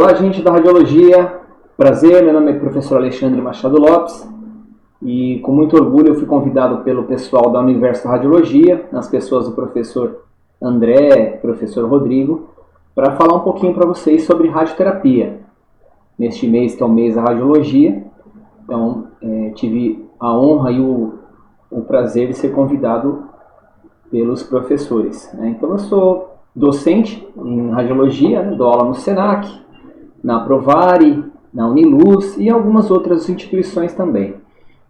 Olá, gente da Radiologia, prazer, meu nome é professor Alexandre Machado Lopes e com muito orgulho eu fui convidado pelo pessoal da Universo Radiologia, as pessoas do professor André, professor Rodrigo, para falar um pouquinho para vocês sobre radioterapia. Neste mês, que é o mês da Radiologia, então tive a honra e o prazer de ser convidado pelos professores, né? Então eu sou docente em Radiologia, né? Dou aula no Senac, na Provari, na Uniluz e algumas outras instituições também.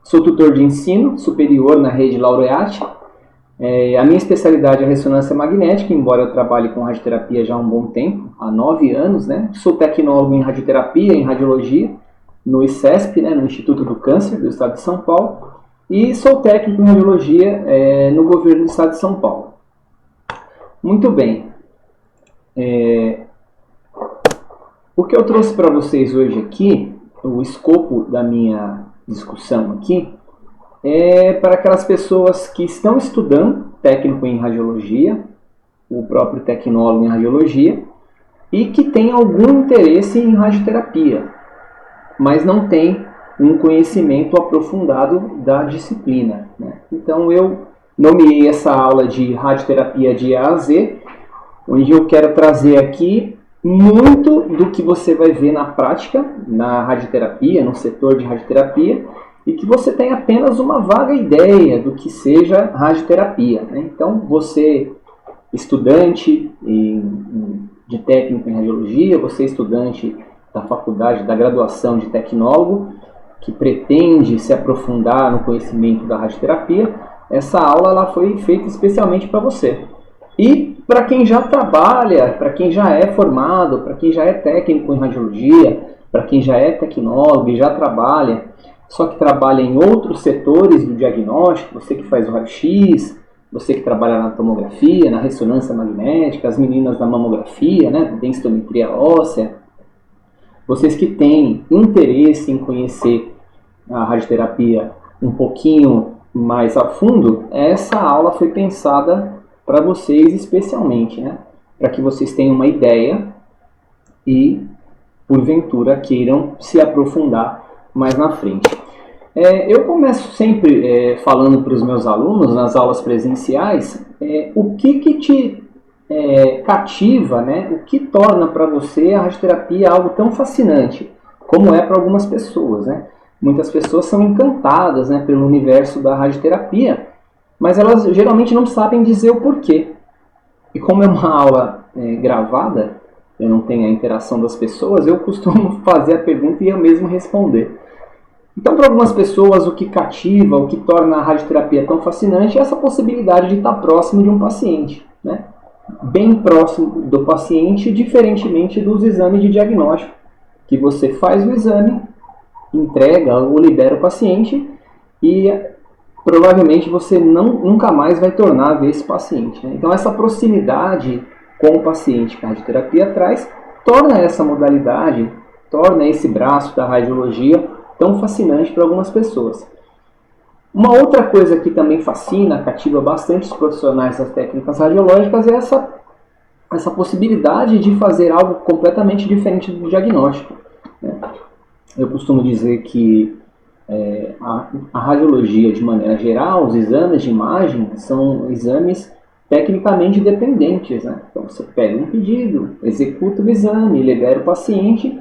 Sou tutor de ensino superior na rede Laureate. A minha especialidade é ressonância magnética, embora eu trabalhe com radioterapia já há um bom tempo, há 9 anos, né? Sou tecnólogo em radioterapia, em radiologia, no ICESP, né? No Instituto do Câncer do Estado de São Paulo, e sou técnico em radiologia no governo do Estado de São Paulo. Muito bem. O que eu trouxe para vocês hoje aqui, o escopo da minha discussão aqui, é para aquelas pessoas que estão estudando técnico em radiologia, o próprio tecnólogo em radiologia, e que tem algum interesse em radioterapia, mas não tem um conhecimento aprofundado da disciplina, né? Então eu nomeei essa aula de radioterapia de A a Z, onde eu quero trazer aqui muito do que você vai ver na prática, na radioterapia, no setor de radioterapia, e que você tem apenas uma vaga ideia do que seja radioterapia, né? Então, você, estudante de técnico em radiologia, você estudante da faculdade, da graduação de tecnólogo, que pretende se aprofundar no conhecimento da radioterapia, essa aula ela foi feita especialmente para você. E para quem já trabalha, para quem já é formado, para quem já é técnico em radiologia, para quem já é tecnólogo e já trabalha, só que trabalha em outros setores do diagnóstico, você que faz o raio-x, você que trabalha na tomografia, na ressonância magnética, as meninas da mamografia, né, densitometria óssea, vocês que têm interesse em conhecer a radioterapia um pouquinho mais a fundo, essa aula foi pensada para vocês especialmente, né? Para que vocês tenham uma ideia e, porventura, queiram se aprofundar mais na frente. Eu começo sempre falando para os meus alunos, nas aulas presenciais, o que te cativa, né? O que torna para você a radioterapia algo tão fascinante, como é para algumas pessoas, né? Muitas pessoas são encantadas, né, pelo universo da radioterapia, mas elas geralmente não sabem dizer o porquê. E como é uma aula gravada, eu não tenho a interação das pessoas, eu costumo fazer a pergunta e eu mesmo responder. Então, para algumas pessoas, o que cativa, o que torna a radioterapia tão fascinante é essa possibilidade de estar próximo de um paciente, né? Bem próximo do paciente, diferentemente dos exames de diagnóstico, que você faz o exame, entrega ou libera o paciente e provavelmente você nunca mais vai tornar a ver esse paciente, né? Então essa proximidade com o paciente que a radioterapia traz, torna essa modalidade, torna esse braço da radiologia tão fascinante para algumas pessoas. Uma outra coisa que também fascina, cativa bastante os profissionais das técnicas radiológicas é essa possibilidade de fazer algo completamente diferente do diagnóstico, né? Eu costumo dizer que a radiologia, de maneira geral, os exames de imagem são exames tecnicamente dependentes, né? Então você pega um pedido, executa o exame, libera o paciente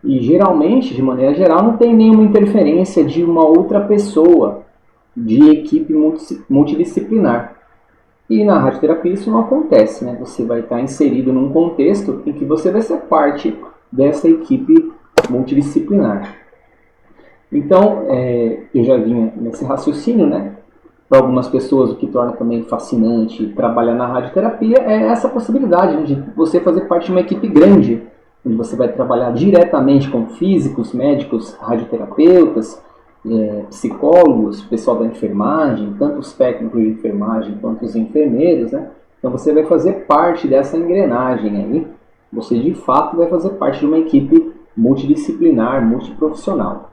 e geralmente, de maneira geral, não tem nenhuma interferência de uma outra pessoa, de equipe multidisciplinar. E na radioterapia isso não acontece, né? Você vai estar inserido num contexto em que você vai ser parte dessa equipe multidisciplinar. Então, eu já vinha nesse raciocínio, né? Para algumas pessoas o que torna também fascinante trabalhar na radioterapia é essa possibilidade, né, de você fazer parte de uma equipe grande, onde você vai trabalhar diretamente com físicos, médicos, radioterapeutas, psicólogos, pessoal da enfermagem, tanto os técnicos de enfermagem quanto os enfermeiros, né? Então você vai fazer parte dessa engrenagem aí, você de fato vai fazer parte de uma equipe multidisciplinar, multiprofissional.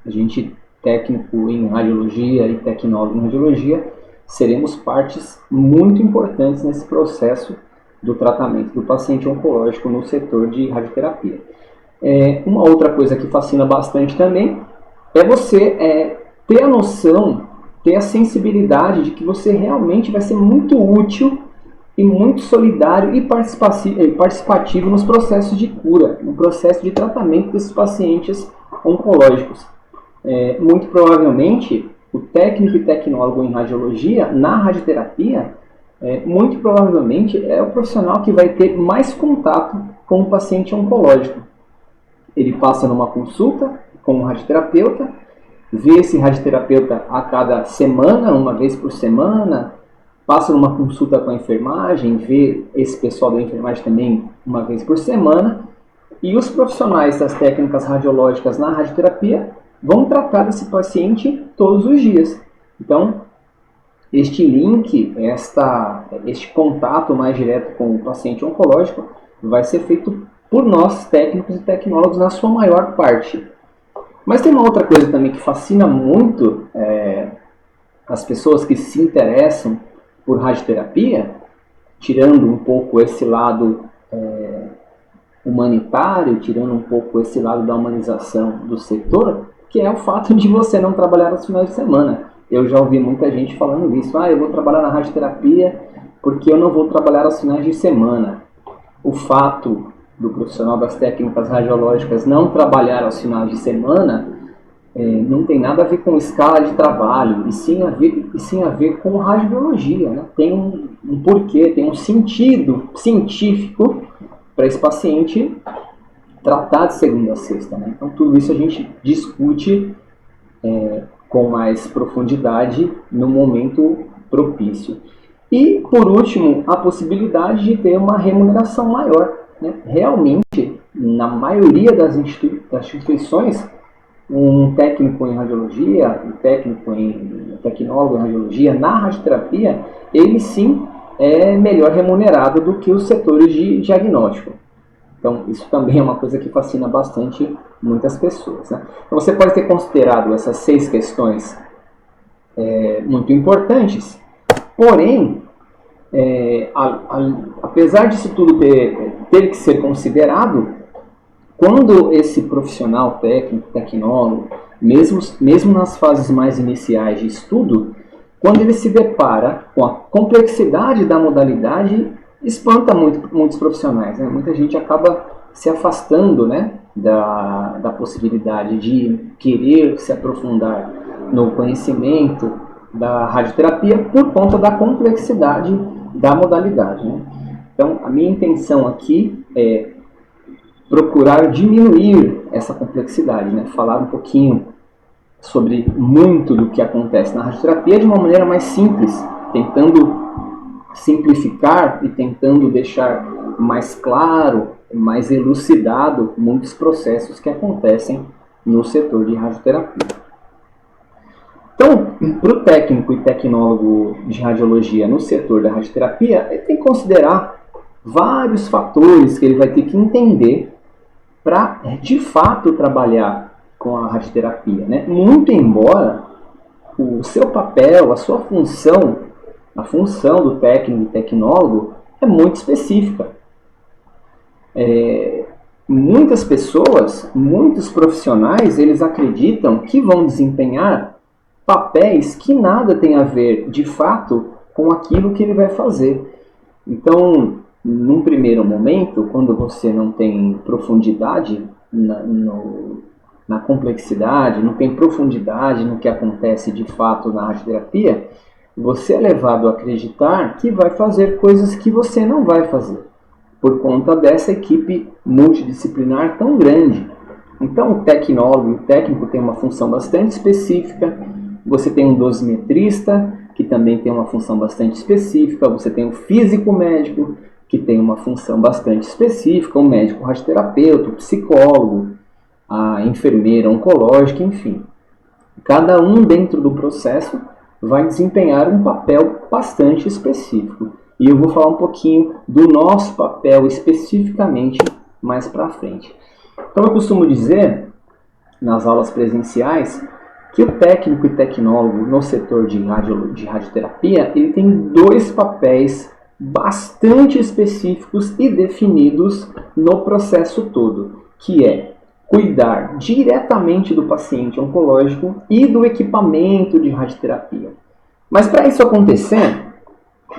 A gente, técnico em radiologia e tecnólogo em radiologia, seremos partes muito importantes nesse processo do tratamento do paciente oncológico no setor de radioterapia. Uma outra coisa que fascina bastante também é você ter a noção, ter a sensibilidade de que você realmente vai ser muito útil e muito solidário e participativo nos processos de cura, no processo de tratamento desses pacientes oncológicos. Muito provavelmente, o técnico e tecnólogo em radiologia, na radioterapia, muito provavelmente é o profissional que vai ter mais contato com o paciente oncológico. Ele passa numa consulta com um radioterapeuta, vê esse radioterapeuta a cada semana, uma vez por semana, passa numa consulta com a enfermagem, vê esse pessoal da enfermagem também uma vez por semana, e os profissionais das técnicas radiológicas na radioterapia vão tratar desse paciente todos os dias. Então, este link, este contato mais direto com o paciente oncológico vai ser feito por nós, técnicos e tecnólogos, na sua maior parte. Mas tem uma outra coisa também que fascina muito as pessoas que se interessam por radioterapia, tirando um pouco esse lado humanitário, tirando um pouco esse lado da humanização do setor, que é o fato de você não trabalhar nos finais de semana. Eu já ouvi muita gente falando isso. Eu vou trabalhar na radioterapia porque eu não vou trabalhar aos finais de semana. O fato do profissional das técnicas radiológicas não trabalhar aos finais de semana não tem nada a ver com escala de trabalho, e sim a ver com radiologia, né? Tem um porquê, tem um sentido científico para esse paciente tratar de segunda a sexta, né? Então tudo isso a gente discute com mais profundidade no momento propício. E, por último, a possibilidade de ter uma remuneração maior, né? Realmente, na maioria das instituições, um técnico em radiologia, um tecnólogo em radiologia, na radioterapia, ele sim é melhor remunerado do que os setores de diagnóstico. Então, isso também é uma coisa que fascina bastante muitas pessoas, né? Então, você pode ter considerado essas 6 questões muito importantes, porém, apesar disso tudo ter que ser considerado, quando esse profissional técnico, tecnólogo, mesmo nas fases mais iniciais de estudo, quando ele se depara com a complexidade da modalidade, espanta muitos profissionais, né? Muita gente acaba se afastando, né, da possibilidade de querer se aprofundar no conhecimento da radioterapia por conta da complexidade da modalidade, né? Então, a minha intenção aqui é procurar diminuir essa complexidade, né? Falar um pouquinho sobre muito do que acontece na radioterapia de uma maneira mais simples, tentando simplificar e tentando deixar mais claro, mais elucidado muitos processos que acontecem no setor de radioterapia. Então, para o técnico e tecnólogo de radiologia no setor da radioterapia, ele tem que considerar vários fatores que ele vai ter que entender para, de fato, trabalhar com a radioterapia, né? Muito embora o seu papel, a sua função, a função do técnico e tecnólogo é muito específica. Muitas pessoas, muitos profissionais, eles acreditam que vão desempenhar papéis que nada tem a ver, de fato, com aquilo que ele vai fazer. Então, num primeiro momento, quando você não tem profundidade na complexidade, não tem profundidade no que acontece de fato na radioterapia, você é levado a acreditar que vai fazer coisas que você não vai fazer, por conta dessa equipe multidisciplinar tão grande. Então, o tecnólogo e o técnico tem uma função bastante específica, você tem um dosimetrista, que também tem uma função bastante específica, você tem o físico médico, que tem uma função bastante específica, o médico radioterapeuta, o psicólogo, a enfermeira oncológica, enfim. Cada um dentro do processo vai desempenhar um papel bastante específico. E eu vou falar um pouquinho do nosso papel especificamente mais para frente. Então eu costumo dizer, nas aulas presenciais, que o técnico e tecnólogo no setor de radioterapia, ele tem 2 papéis bastante específicos e definidos no processo todo. que é cuidar diretamente do paciente oncológico e do equipamento de radioterapia. Mas para isso acontecer,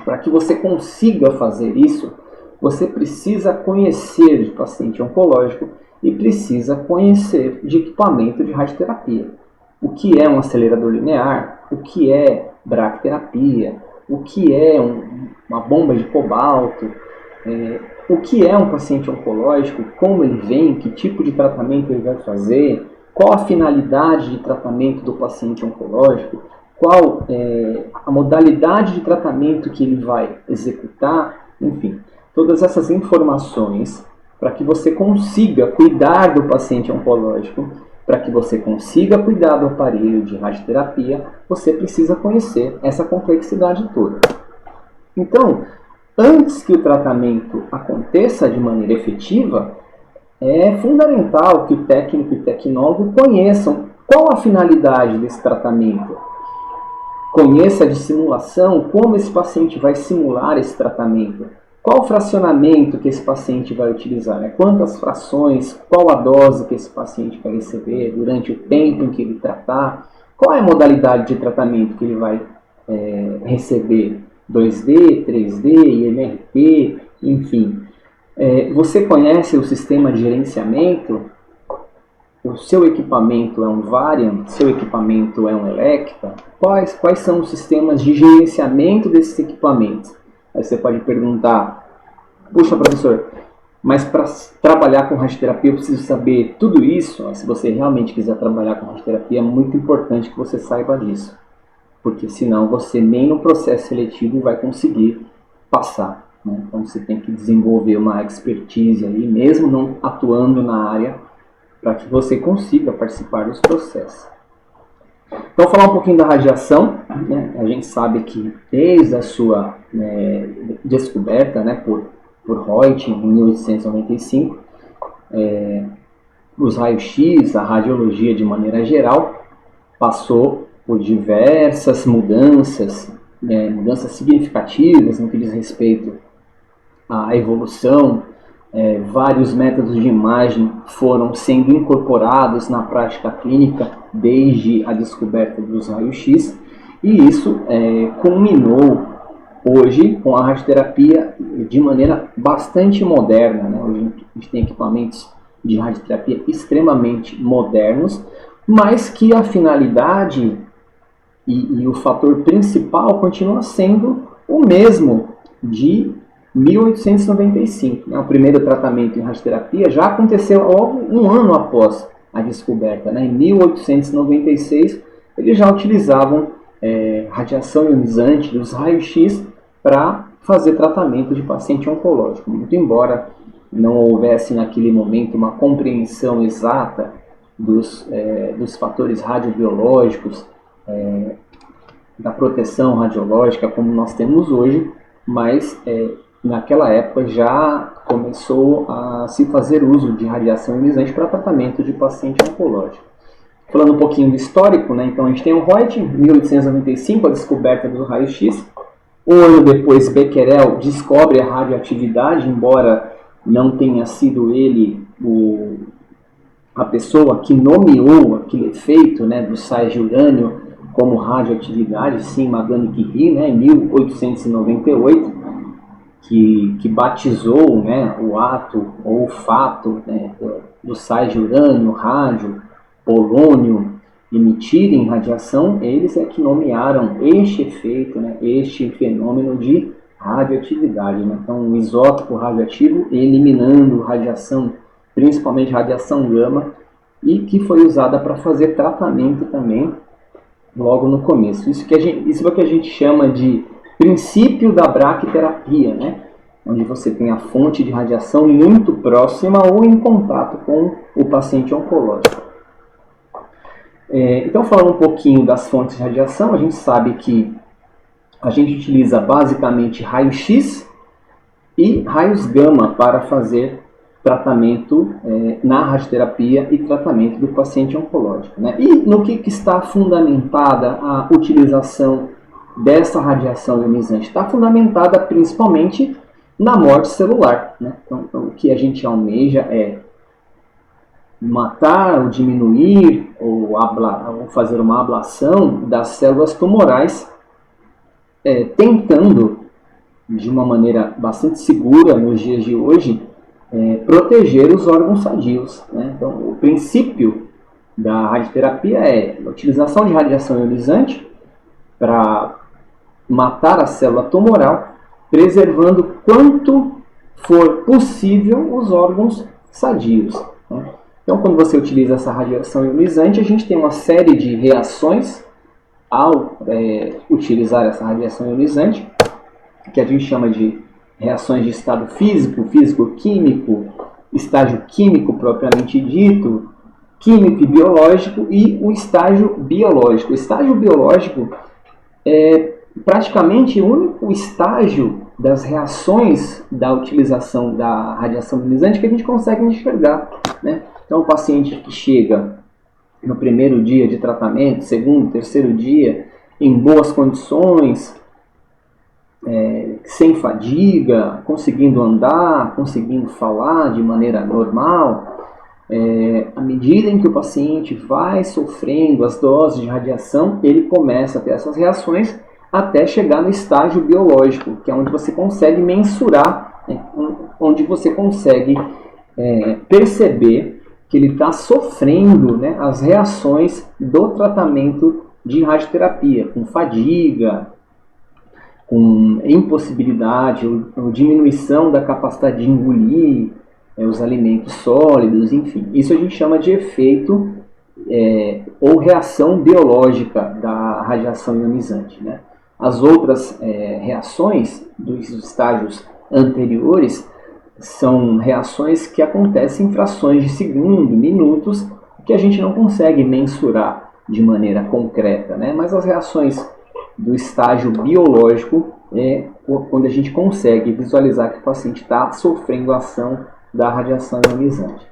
para que você consiga fazer isso, você precisa conhecer de paciente oncológico e precisa conhecer de equipamento de radioterapia. O que é um acelerador linear, o que é braquiterapia, o que é uma bomba de cobalto, o que é um paciente oncológico, como ele vem, que tipo de tratamento ele vai fazer, qual a finalidade de tratamento do paciente oncológico, qual a modalidade de tratamento que ele vai executar, enfim, todas essas informações para que você consiga cuidar do paciente oncológico, para que você consiga cuidar do aparelho de radioterapia, você precisa conhecer essa complexidade toda. Então, antes que o tratamento aconteça de maneira efetiva, é fundamental que o técnico e o tecnólogo conheçam qual a finalidade desse tratamento. Conheça de simulação como esse paciente vai simular esse tratamento. Qual o fracionamento que esse paciente vai utilizar? Quantas frações, qual a dose que esse paciente vai receber durante o tempo em que ele tratar? Qual é a modalidade de tratamento que ele vai receber? 2D, 3D, IMRT, enfim. Você conhece o sistema de gerenciamento? O seu equipamento é um Varian? Seu equipamento é um Elekta? Quais são os sistemas de gerenciamento desses equipamentos? Aí você pode perguntar, puxa professor, mas para trabalhar com radioterapia eu preciso saber tudo isso? Se você realmente quiser trabalhar com radioterapia, é muito importante que você saiba disso. Porque senão você nem no processo seletivo vai conseguir passar. Né? Então você tem que desenvolver uma expertise aí, mesmo não atuando na área, para que você consiga participar dos processos. Então, falar um pouquinho da radiação, né? A gente sabe que desde a sua descoberta, né, por Reutemann em 1895, os raios-x, a radiologia de maneira geral, passou por diversas mudanças, mudanças significativas no que diz respeito à evolução. Vários métodos de imagem foram sendo incorporados na prática clínica desde a descoberta dos raios-x, e isso culminou hoje com a radioterapia de maneira bastante moderna. Né? Hoje a gente tem equipamentos de radioterapia extremamente modernos, mas que a finalidade e o fator principal continua sendo o mesmo de 1895. Né? O primeiro tratamento em radioterapia já aconteceu logo um ano após a descoberta. Né? Em 1896, eles já utilizavam radiação ionizante dos raios-x para fazer tratamento de paciente oncológico. Muito embora não houvesse naquele momento uma compreensão exata dos fatores radiobiológicos, da proteção radiológica como nós temos hoje, mas naquela época já começou a se fazer uso de radiação ionizante para tratamento de paciente oncológico. Falando um pouquinho do histórico, né? Então a gente tem o Reutemann, 1895, a descoberta do raio-x. Um ano depois, Becquerel descobre a radioatividade, embora não tenha sido ele a pessoa que nomeou aquele efeito, né, dos sais de urânio como radioatividade, sim, Madame Curie, né, em 1898, que batizou, né, o ato ou o fato, né, dos sais de urânio, rádio, polônio emitirem radiação. Eles é que nomearam este efeito, né, este fenômeno de radioatividade. Né? Então, o isótopo radioativo eliminando radiação, principalmente radiação gama, e que foi usada para fazer tratamento também logo no começo. Isso é o que a gente chama de princípio da braquiterapia, né? Onde você tem a fonte de radiação muito próxima ou em contato com o paciente oncológico. Então, falando um pouquinho das fontes de radiação, a gente sabe que a gente utiliza basicamente raio-x e raios gama para fazer tratamento na radioterapia e tratamento do paciente oncológico. Né? E no que está fundamentada a utilização dessa radiação ionizante? Está fundamentada principalmente na morte celular. Né? Então, o que a gente almeja é matar ou diminuir ou fazer uma ablação das células tumorais, tentando, de uma maneira bastante segura nos dias de hoje, proteger os órgãos sadios, né? Então, o princípio da radioterapia é a utilização de radiação ionizante para matar a célula tumoral, preservando quanto for possível os órgãos sadios, né? Então, quando você utiliza essa radiação ionizante, a gente tem uma série de reações ao utilizar essa radiação ionizante, que a gente chama de reações de estado físico, físico-químico, estágio químico propriamente dito, químico e biológico, e o estágio biológico. O estágio biológico é praticamente o único estágio das reações da utilização da radiação ionizante que a gente consegue enxergar, né? Então, o paciente que chega no primeiro dia de tratamento, segundo, terceiro dia, em boas condições, sem fadiga, conseguindo andar, conseguindo falar de maneira normal, à medida em que o paciente vai sofrendo as doses de radiação, ele começa a ter essas reações até chegar no estágio biológico, que é onde você consegue mensurar, né, onde você consegue perceber que ele está sofrendo, né, as reações do tratamento de radioterapia, com fadiga, com impossibilidade ou diminuição da capacidade de engolir os alimentos sólidos, enfim. Isso a gente chama de efeito ou reação biológica da radiação ionizante, né? As outras reações dos estágios anteriores são reações que acontecem em frações de segundo, minutos, que a gente não consegue mensurar de maneira concreta, né? Mas as reações do estágio biológico é quando a gente consegue visualizar que o paciente está sofrendo a ação da radiação ionizante.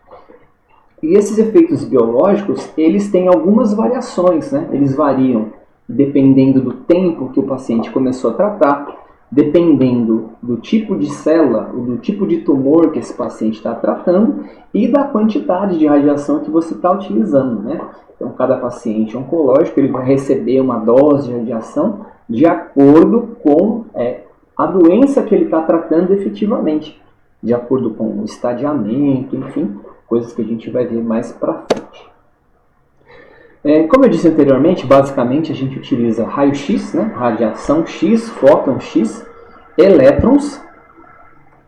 E esses efeitos biológicos, eles têm algumas variações, né? Eles variam dependendo do tempo que o paciente começou a tratar, dependendo do tipo de célula, ou do tipo de tumor que esse paciente está tratando e da quantidade de radiação que você está utilizando, né? Então, cada paciente oncológico ele vai receber uma dose de radiação de acordo com a doença que ele está tratando efetivamente, de acordo com o estadiamento, enfim, coisas que a gente vai ver mais para frente. Como eu disse anteriormente, basicamente a gente utiliza raio-x, né? Radiação X, fóton X, elétrons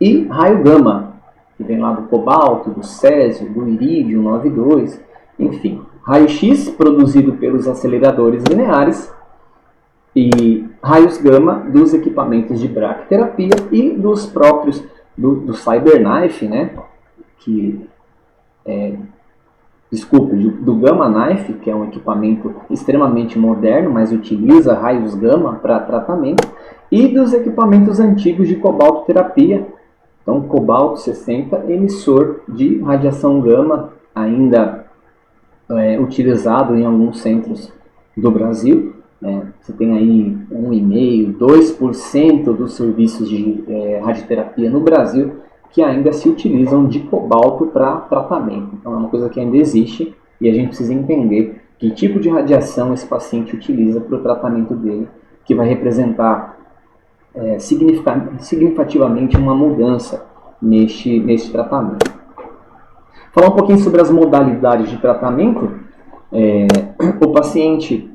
e raio gama, que vem lá do cobalto, do césio, do irídio 92, enfim. Raio-x produzido pelos aceleradores lineares e raios gama dos equipamentos de bracterapia e dos próprios, do CyberKnife, né? Do Gamma Knife, que é um equipamento extremamente moderno, mas utiliza raios gama para tratamento, e dos equipamentos antigos de cobalto terapia. Então, cobalto 60, emissor de radiação gama, ainda utilizado em alguns centros do Brasil. Você tem aí 1,5%, 2% dos serviços de radioterapia no Brasil que ainda se utilizam de cobalto para tratamento. Então é uma coisa que ainda existe e a gente precisa entender que tipo de radiação esse paciente utiliza para o tratamento dele, que vai representar significativamente uma mudança neste tratamento. Falar um pouquinho sobre as modalidades de tratamento. O paciente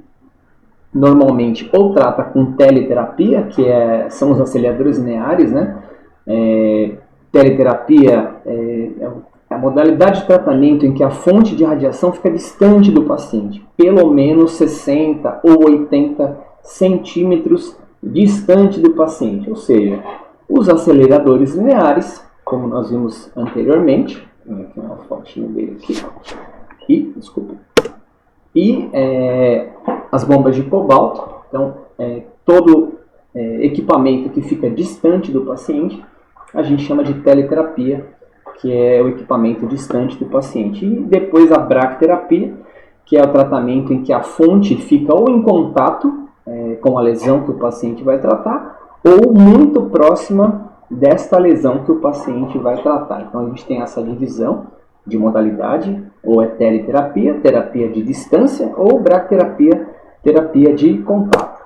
normalmente ou trata com teleterapia, que são os aceleradores lineares, né? Teleterapia é a modalidade de tratamento em que a fonte de radiação fica distante do paciente, pelo menos 60 ou 80 centímetros distante do paciente. Ou seja, os aceleradores lineares, como nós vimos anteriormente, aqui uma fotinha dele aqui, e as bombas de cobalto. Então, todo equipamento que fica distante do paciente, a gente chama de teleterapia, que é o equipamento distante do paciente. E depois a bracterapia, que é o tratamento em que a fonte fica ou em contato com a lesão que o paciente vai tratar, ou muito próxima desta lesão que o paciente vai tratar. Então a gente tem essa divisão de modalidade, ou é teleterapia, terapia de distância, ou bracterapia, terapia de contato.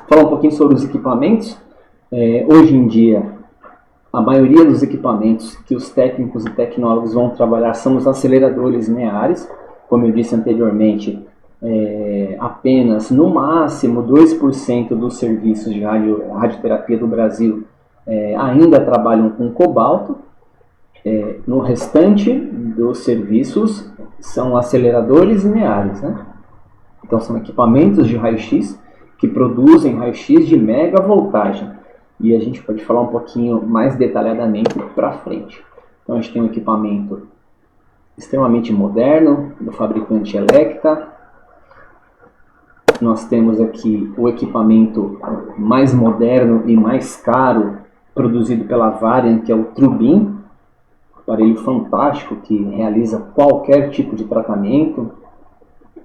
Falar um pouquinho sobre os equipamentos. Hoje em dia, a maioria dos equipamentos que os técnicos e tecnólogos vão trabalhar são os aceleradores lineares. Como eu disse anteriormente, apenas no máximo 2% dos serviços de radioterapia do Brasil ainda trabalham com cobalto. No restante dos serviços são aceleradores lineares, né? Então são equipamentos de raio-x que produzem raio-x de mega voltagem. E a gente pode falar um pouquinho mais detalhadamente para frente. Então a gente tem um equipamento extremamente moderno do fabricante Elekta. Nós temos aqui o equipamento mais moderno e mais caro produzido pela Varian, que é o TrueBeam, aparelho fantástico que realiza qualquer tipo de tratamento,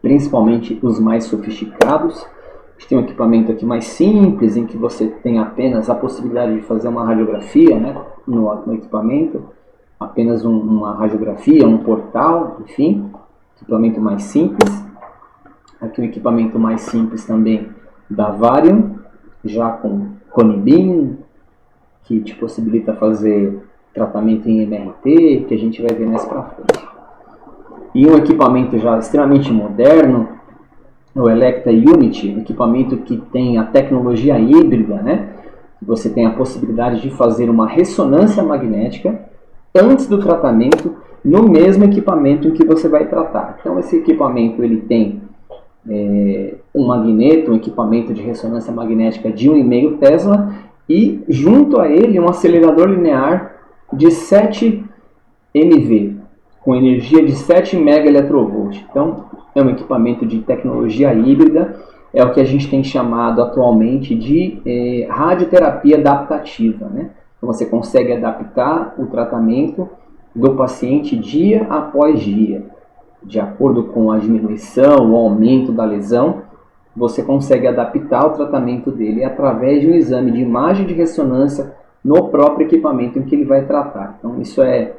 principalmente os mais sofisticados. A gente tem um equipamento aqui mais simples, em que você tem apenas a possibilidade de fazer uma radiografia, né, no equipamento, apenas uma radiografia, um portal, enfim, equipamento mais simples. Aqui um equipamento mais simples também da Varian, já com ConiBeam, que te possibilita fazer tratamento em MRT, que a gente vai ver mais para frente. E um equipamento já extremamente moderno, o Elekta Unity, um equipamento que tem a tecnologia híbrida, né? Você tem a possibilidade de fazer uma ressonância magnética antes do tratamento no mesmo equipamento em que você vai tratar. Então esse equipamento ele tem um magneto, um equipamento de ressonância magnética de 1,5 Tesla e junto a ele um acelerador linear de 7 MV, com energia de 7 MeV. Então, é um equipamento de tecnologia híbrida, é o que a gente tem chamado atualmente de radioterapia adaptativa, né? Então, você consegue adaptar o tratamento do paciente dia após dia. De acordo com a diminuição, o aumento da lesão, você consegue adaptar o tratamento dele através de um exame de imagem de ressonância no próprio equipamento em que ele vai tratar. Então isso é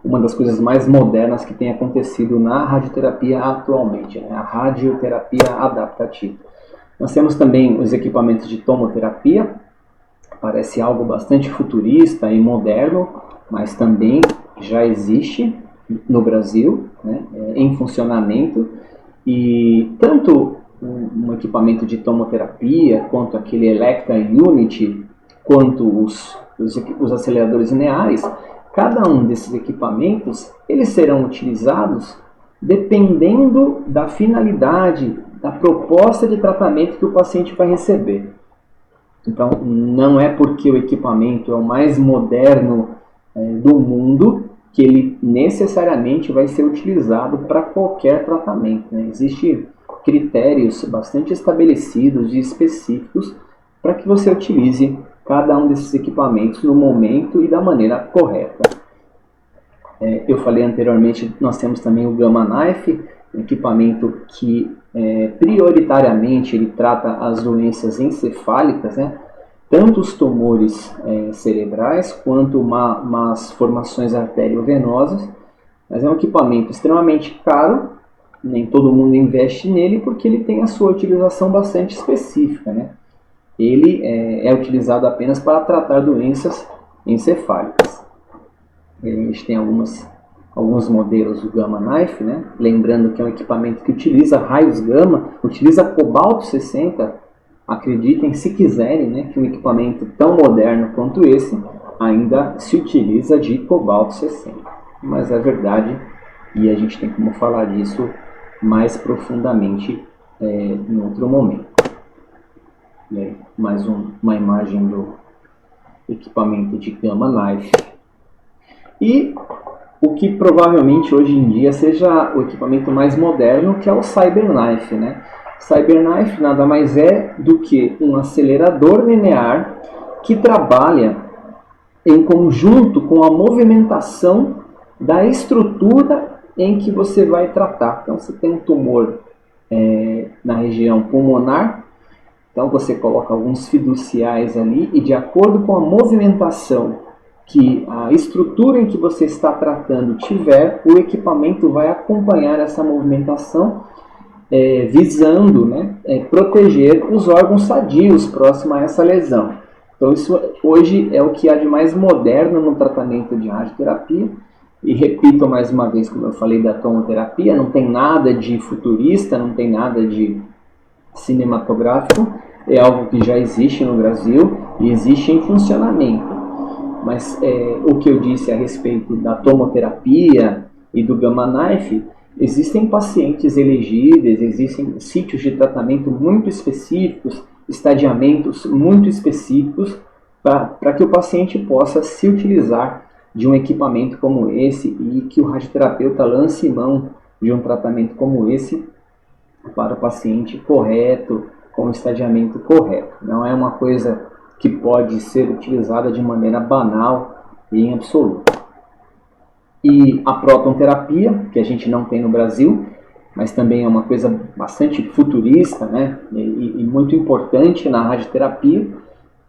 uma das coisas mais modernas que tem acontecido na radioterapia atualmente, né? A radioterapia adaptativa. Nós temos também os equipamentos de tomoterapia, parece algo bastante futurista e moderno, mas também já existe no Brasil, né? Em funcionamento, e tanto um equipamento de tomoterapia quanto aquele Elekta Unity, quanto os aceleradores lineares, cada um desses equipamentos eles serão utilizados dependendo da finalidade, da proposta de tratamento que o paciente vai receber. Então, não é porque o equipamento é o mais moderno do mundo que ele necessariamente vai ser utilizado para qualquer tratamento, né? Existem critérios bastante estabelecidos e específicos para que você utilize cada um desses equipamentos no momento e da maneira correta. Eu falei anteriormente, nós temos também o Gamma Knife, um equipamento que prioritariamente ele trata as doenças encefálicas, né? Tanto os tumores cerebrais quanto umas formações arteriovenosas, mas é um equipamento extremamente caro, nem todo mundo investe nele porque ele tem a sua utilização bastante específica, né? Ele é utilizado apenas para tratar doenças encefálicas. A gente tem alguns modelos do Gamma Knife, né? Lembrando que é um equipamento que utiliza raios gama, utiliza cobalto 60. Acreditem, se quiserem, né, que um equipamento tão moderno quanto esse ainda se utiliza de cobalto 60. Mas é verdade, e a gente tem como falar disso mais profundamente em outro momento. Mais uma imagem do equipamento de Gamma Knife. E o que provavelmente hoje em dia seja o equipamento mais moderno, que é o CyberKnife, né? CyberKnife nada mais é do que um acelerador linear que trabalha em conjunto com a movimentação da estrutura em que você vai tratar. Então, você tem um tumor na região pulmonar, então você coloca alguns fiduciais ali e de acordo com a movimentação que a estrutura em que você está tratando tiver, o equipamento vai acompanhar essa movimentação, visando, né, proteger os órgãos sadios próximos a essa lesão. Então isso hoje é o que há de mais moderno no tratamento de radioterapia. E repito mais uma vez, como eu falei da tomoterapia, não tem nada de futurista, não tem nada de cinematográfico, é algo que já existe no Brasil e existe em funcionamento. Mas o que eu disse a respeito da tomoterapia e do Gamma Knife, existem pacientes elegíveis, existem sítios de tratamento muito específicos, estadiamentos muito específicos, para que o paciente possa se utilizar de um equipamento como esse e que o radioterapeuta lance mão de um tratamento como esse para o paciente correto, com o estadiamento correto. Não é uma coisa que pode ser utilizada de maneira banal e em absoluto. E a protonterapia, que a gente não tem no Brasil, mas também é uma coisa bastante futurista, né? e muito importante na radioterapia,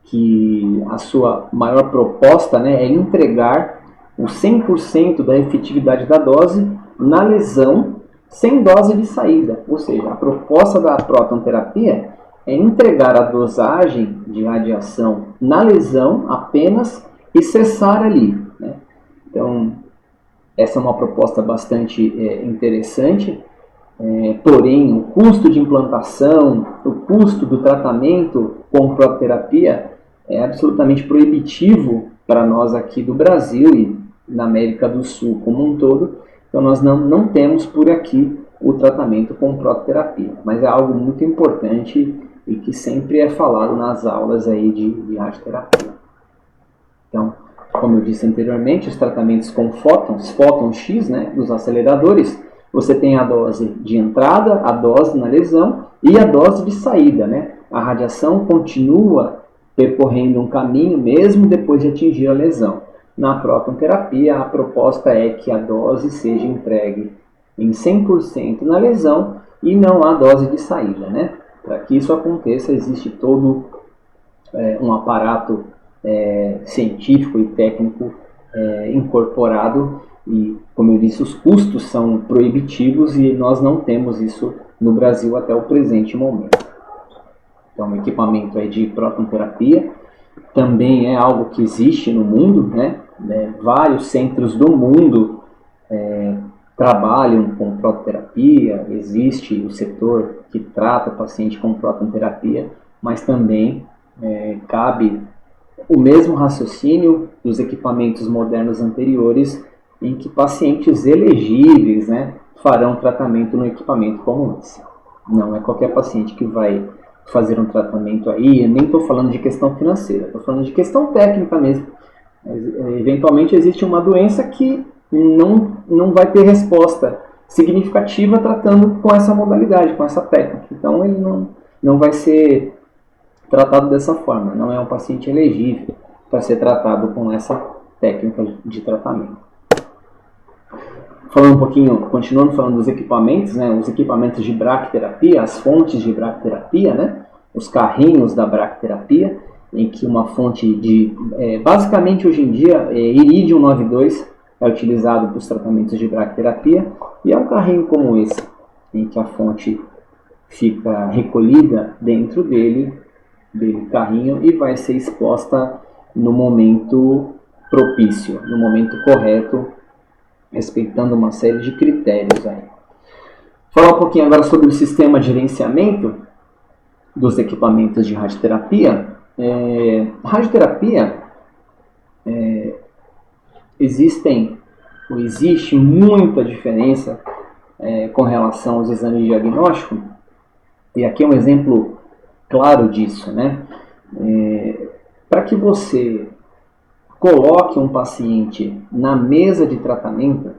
que a sua maior proposta, né, é entregar o 100% da efetividade da dose na lesão sem dose de saída. Ou seja, a proposta da protonterapia é entregar a dosagem de radiação na lesão apenas e cessar ali, né? Então, essa é uma proposta bastante interessante, porém o custo de implantação, o custo do tratamento com prototerapia é absolutamente proibitivo para nós aqui do Brasil e na América do Sul como um todo. Então nós não temos por aqui o tratamento com prototerapia, mas é algo muito importante e que sempre é falado nas aulas aí de radioterapia. Então, como eu disse anteriormente, os tratamentos com fótons, fóton X, né, dos aceleradores, você tem a dose de entrada, a dose na lesão e a dose de saída, né? A radiação continua percorrendo um caminho mesmo depois de atingir a lesão. Na protonterapia, a proposta é que a dose seja entregue em 100% na lesão e não há dose de saída, né? Para que isso aconteça, existe todo um aparato científico e técnico incorporado e, como eu disse, os custos são proibitivos e nós não temos isso no Brasil até o presente momento. Então, o equipamento de protonterapia também é algo que existe no mundo, né? Vários centros do mundo trabalham com prototerapia, existe o setor que trata o paciente com protonterapia, mas também cabe o mesmo raciocínio dos equipamentos modernos anteriores, em que pacientes elegíveis, né, farão tratamento no equipamento como esse. Não é qualquer paciente que vai fazer um tratamento aí, eu nem estou falando de questão financeira, estou falando de questão técnica mesmo. Eventualmente existe uma doença que não vai ter resposta significativa tratando com essa modalidade, com essa técnica. Então ele não vai ser tratado dessa forma, não é um paciente elegível para ser tratado com essa técnica de tratamento. Falando um pouquinho, continuando falando dos equipamentos, né, os equipamentos de bracterapia, as fontes de bracterapia, né, os carrinhos da bracterapia, em que uma fonte de, basicamente hoje em dia, Iridium 92 é utilizado para os tratamentos de bracterapia, e é um carrinho como esse, em que a fonte fica recolhida dentro dele carrinho e vai ser exposta no momento propício, no momento correto, respeitando uma série de critérios aí. Falar um pouquinho agora sobre o sistema de gerenciamento dos equipamentos de radioterapia. Radioterapia, existe muita diferença com relação aos exames de diagnóstico, e aqui é um exemplo claro disso, né? Para que você coloque um paciente na mesa de tratamento,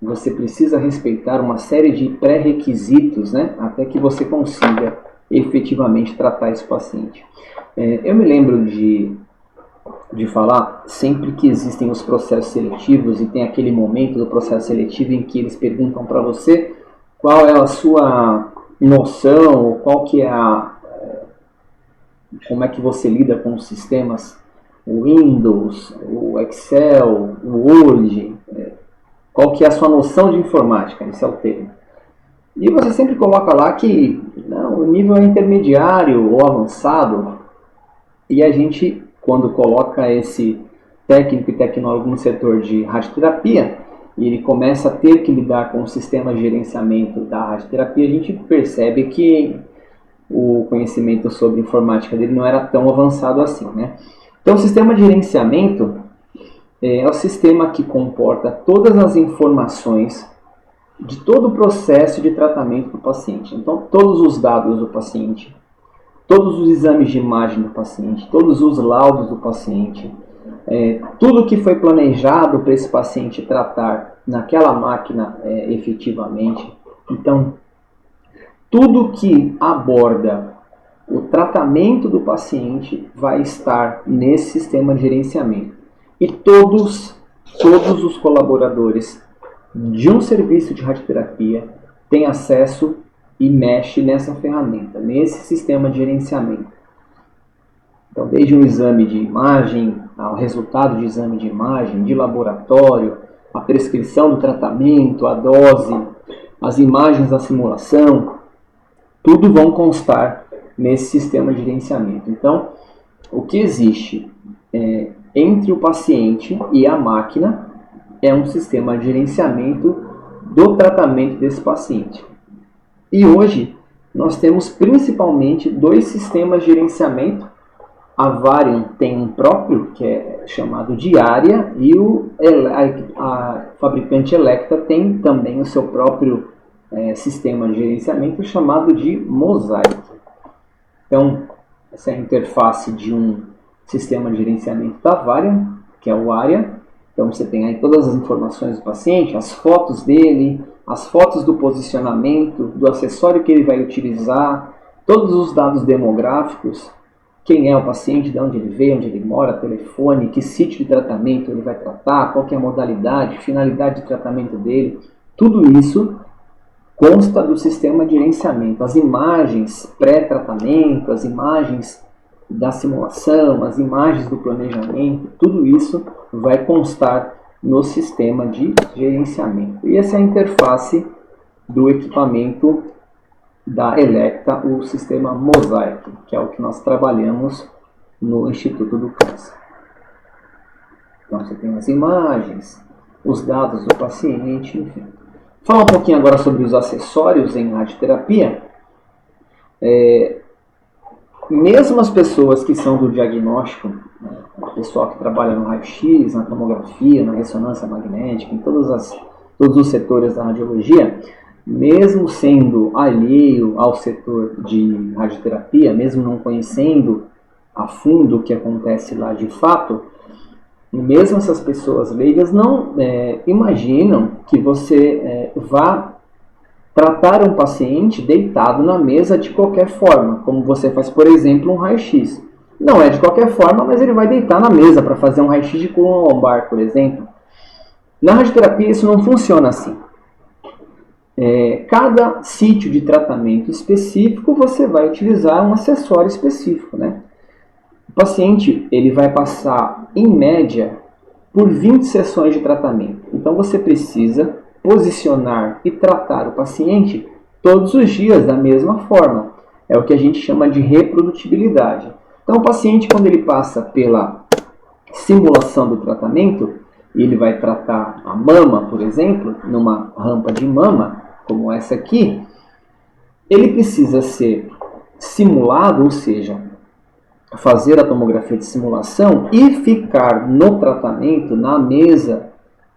você precisa respeitar uma série de pré-requisitos, né? Até que você consiga efetivamente tratar esse paciente. Eu me lembro de falar sempre que existem os processos seletivos e tem aquele momento do processo seletivo em que eles perguntam para você qual é a sua noção, qual que é como é que você lida com os sistemas o Windows, o Excel, o Word, qual que é a sua noção de informática, esse é o termo. E você sempre coloca lá que não, o nível é intermediário ou avançado, e a gente, quando coloca esse técnico e tecnólogo no setor de radioterapia, e ele começa a ter que lidar com o sistema de gerenciamento da radioterapia, a gente percebe que o conhecimento sobre informática dele não era tão avançado assim, né? Então, o sistema de gerenciamento é o sistema que comporta todas as informações de todo o processo de tratamento do paciente. Então, todos os dados do paciente, todos os exames de imagem do paciente, todos os laudos do paciente, tudo que foi planejado para esse paciente tratar naquela máquina efetivamente. Então, tudo que aborda o tratamento do paciente vai estar nesse sistema de gerenciamento. E todos os colaboradores de um serviço de radioterapia têm acesso e mexe nessa ferramenta, nesse sistema de gerenciamento. Então, desde um exame de imagem, ao resultado de exame de imagem, de laboratório, a prescrição do tratamento, a dose, as imagens da simulação, tudo vão constar nesse sistema de gerenciamento. Então, o que existe entre o paciente e a máquina é um sistema de gerenciamento do tratamento desse paciente. E hoje nós temos principalmente dois sistemas de gerenciamento. A Varian tem um próprio, que é chamado de ARIA, e a fabricante Elekta tem também o seu próprio sistema de gerenciamento chamado de Mosaic. Então, essa é a interface de um sistema de gerenciamento da Varian, que é o ARIA. Então, você tem aí todas as informações do paciente, as fotos dele, as fotos do posicionamento, do acessório que ele vai utilizar, todos os dados demográficos, quem é o paciente, de onde ele veio, onde ele mora, telefone, que sítio de tratamento ele vai tratar, qual que é a modalidade, finalidade de tratamento dele. Tudo isso consta do sistema de gerenciamento. As imagens pré-tratamento, as imagens da simulação, as imagens do planejamento, tudo isso vai constar no sistema de gerenciamento. E essa é a interface do equipamento da Elekta, o sistema Mosaic, que é o que nós trabalhamos no Instituto do Câncer. Então você tem as imagens, os dados do paciente, enfim. Fala um pouquinho agora sobre os acessórios em radioterapia. Mesmo as pessoas que são do diagnóstico, né, o pessoal que trabalha no raio-x, na tomografia, na ressonância magnética, em todos os setores da radiologia, mesmo sendo alheio ao setor de radioterapia, mesmo não conhecendo a fundo o que acontece lá de fato, mesmo essas pessoas leigas não imaginam que você vá tratar um paciente deitado na mesa de qualquer forma, como você faz, por exemplo, um raio-x. Não é de qualquer forma, mas ele vai deitar na mesa para fazer um raio-x de coluna lombar, por exemplo. Na radioterapia isso não funciona assim. Cada sítio de tratamento específico você vai utilizar um acessório específico, né? O paciente ele vai passar, em média, por 20 sessões de tratamento. Então você precisa posicionar e tratar o paciente todos os dias da mesma forma. É o que a gente chama de reprodutibilidade. Então o paciente, quando ele passa pela simulação do tratamento, ele vai tratar a mama, por exemplo, numa rampa de mama, como essa aqui, ele precisa ser simulado, ou seja, fazer a tomografia de simulação e ficar no tratamento, na mesa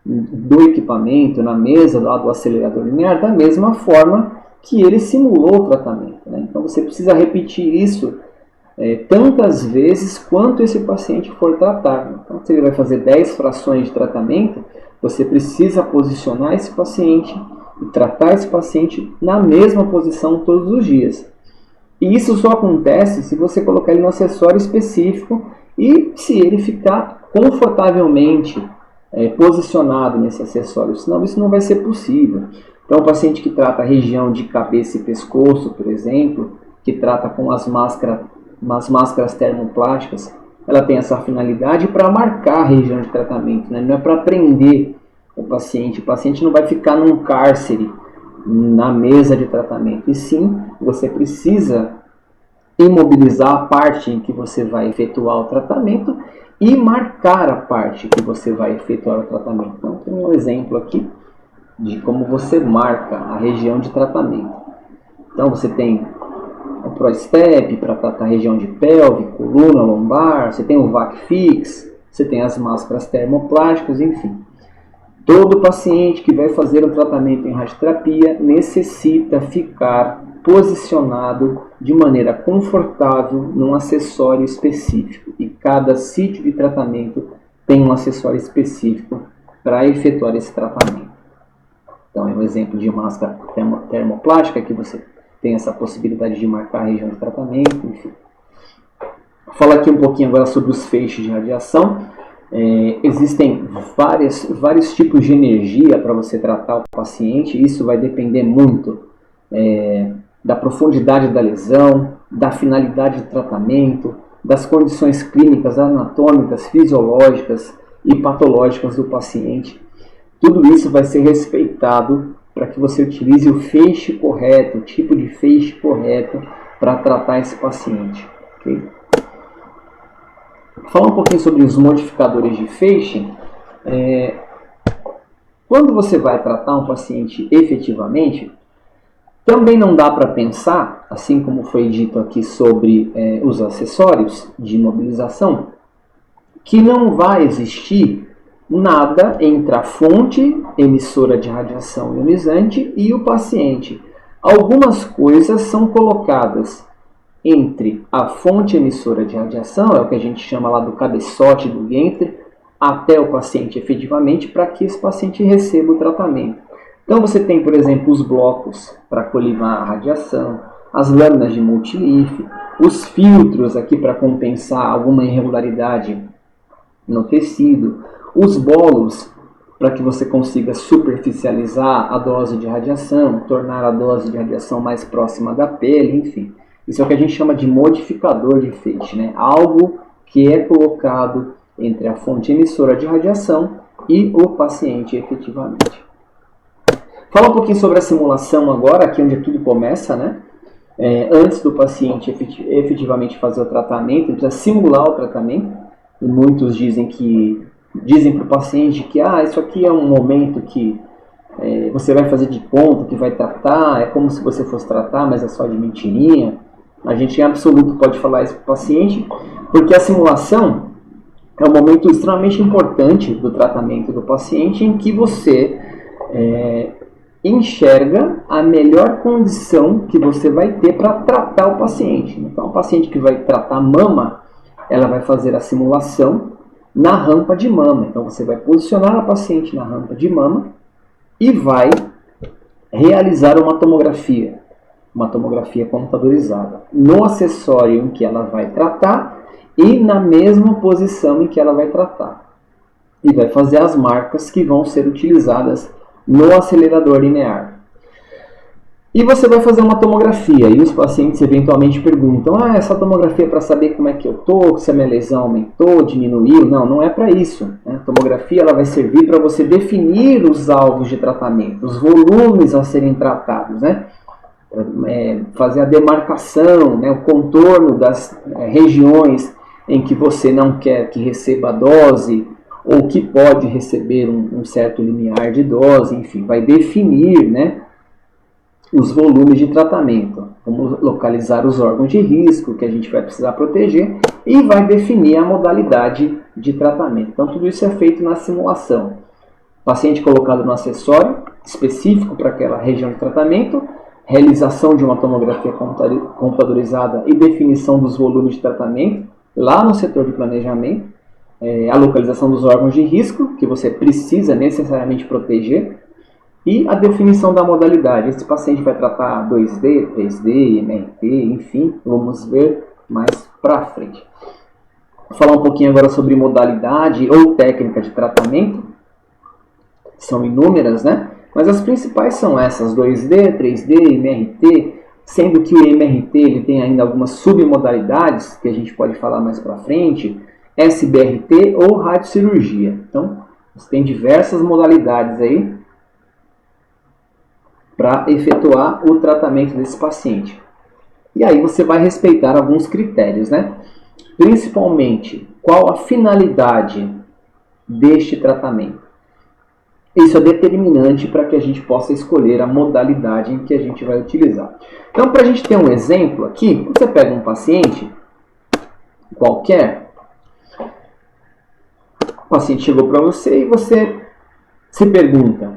do equipamento, na mesa lá do acelerador linear, da mesma forma que ele simulou o tratamento, né? Então você precisa repetir isso tantas vezes quanto esse paciente for tratado. Então, se ele vai fazer 10 frações de tratamento, você precisa posicionar esse paciente e tratar esse paciente na mesma posição todos os dias. E isso só acontece se você colocar ele no acessório específico e se ele ficar confortavelmente posicionado nesse acessório, senão isso não vai ser possível. Então, o paciente que trata a região de cabeça e pescoço, por exemplo, que trata com as máscaras termoplásticas, ela tem essa finalidade para marcar a região de tratamento, né? Não é para prender o paciente não vai ficar num cárcere na mesa de tratamento, e sim, você precisa imobilizar a parte em que você vai efetuar o tratamento e marcar a parte que você vai efetuar o tratamento. Então, tem um exemplo aqui de como você marca a região de tratamento. Então, você tem o ProStep para tratar a região de pelve, coluna, lombar, você tem o VacFix, você tem as máscaras termoplásticas, enfim. Todo paciente que vai fazer um tratamento em radioterapia necessita ficar posicionado de maneira confortável num acessório específico. E cada sítio de tratamento tem um acessório específico para efetuar esse tratamento. Então, é um exemplo de máscara termoplástica, que você tem essa possibilidade de marcar a região de tratamento, enfim. Vou falar aqui um pouquinho agora sobre os feixes de radiação. Existem vários tipos de energia para você tratar o paciente. Isso vai depender muito da profundidade da lesão, da finalidade do tratamento, das condições clínicas, anatômicas, fisiológicas e patológicas do paciente. Tudo isso vai ser respeitado para que você utilize o feixe correto, o tipo de feixe correto para tratar esse paciente. Okay? Falar um pouquinho sobre os modificadores de feixe. Quando você vai tratar um paciente efetivamente, também não dá para pensar, assim como foi dito aqui sobre os acessórios de imobilização, que não vai existir nada entre a fonte emissora de radiação ionizante e o paciente. Algumas coisas são colocadas entre a fonte emissora de radiação, é o que a gente chama lá do cabeçote do Gentry, até o paciente efetivamente, para que esse paciente receba o tratamento. Então você tem, por exemplo, os blocos para colimar a radiação, as lâminas de multilif, os filtros aqui para compensar alguma irregularidade no tecido, os bolos para que você consiga superficializar a dose de radiação, tornar a dose de radiação mais próxima da pele, enfim. Isso é o que a gente chama de modificador de feixe, né? Algo que é colocado entre a fonte emissora de radiação e o paciente efetivamente. Fala um pouquinho sobre a simulação agora, aqui onde tudo começa, né? Antes do paciente efetivamente fazer o tratamento, ele precisa simular o tratamento. E muitos dizem para o paciente que isso aqui é um momento que você vai fazer de conta que vai tratar, é como se você fosse tratar, mas é só de mentirinha. A gente em absoluto pode falar isso para o paciente, porque a simulação é um momento extremamente importante do tratamento do paciente, em que você enxerga a melhor condição que você vai ter para tratar o paciente. Então, o paciente que vai tratar mama, ela vai fazer a simulação na rampa de mama. Então, você vai posicionar a paciente na rampa de mama e vai realizar uma tomografia computadorizada no acessório em que ela vai tratar e na mesma posição em que ela vai tratar. E vai fazer as marcas que vão ser utilizadas no acelerador linear. E você vai fazer uma tomografia, e os pacientes eventualmente perguntam, essa tomografia é para saber como é que eu estou, se a minha lesão aumentou, diminuiu? Não, não é para isso. Né? A tomografia ela vai servir para você definir os alvos de tratamento, os volumes a serem tratados, né? Fazer a demarcação, né? O contorno das regiões em que você não quer que receba a dose, ou que pode receber um certo limiar de dose, enfim, vai definir, né, os volumes de tratamento, como localizar os órgãos de risco que a gente vai precisar proteger e vai definir a modalidade de tratamento. Então, tudo isso é feito na simulação. Paciente colocado no acessório específico para aquela região de tratamento, realização de uma tomografia computadorizada e definição dos volumes de tratamento lá no setor de planejamento, a localização dos órgãos de risco que você precisa necessariamente proteger e a definição da modalidade. Esse paciente vai tratar 2D, 3D, MRT, enfim, vamos ver mais para frente. Vou falar um pouquinho agora sobre modalidade ou técnica de tratamento. São inúmeras, né? Mas as principais são essas, 2D, 3D, MRT, sendo que o MRT ele tem ainda algumas submodalidades que a gente pode falar mais para frente, SBRT ou radiocirurgia. Então, você tem diversas modalidades aí para efetuar o tratamento desse paciente. E aí você vai respeitar alguns critérios, né? Principalmente, qual a finalidade deste tratamento. Isso é determinante para que a gente possa escolher a modalidade em que a gente vai utilizar. Então, para a gente ter um exemplo aqui, você pega um paciente qualquer, o paciente chegou para você e você se pergunta,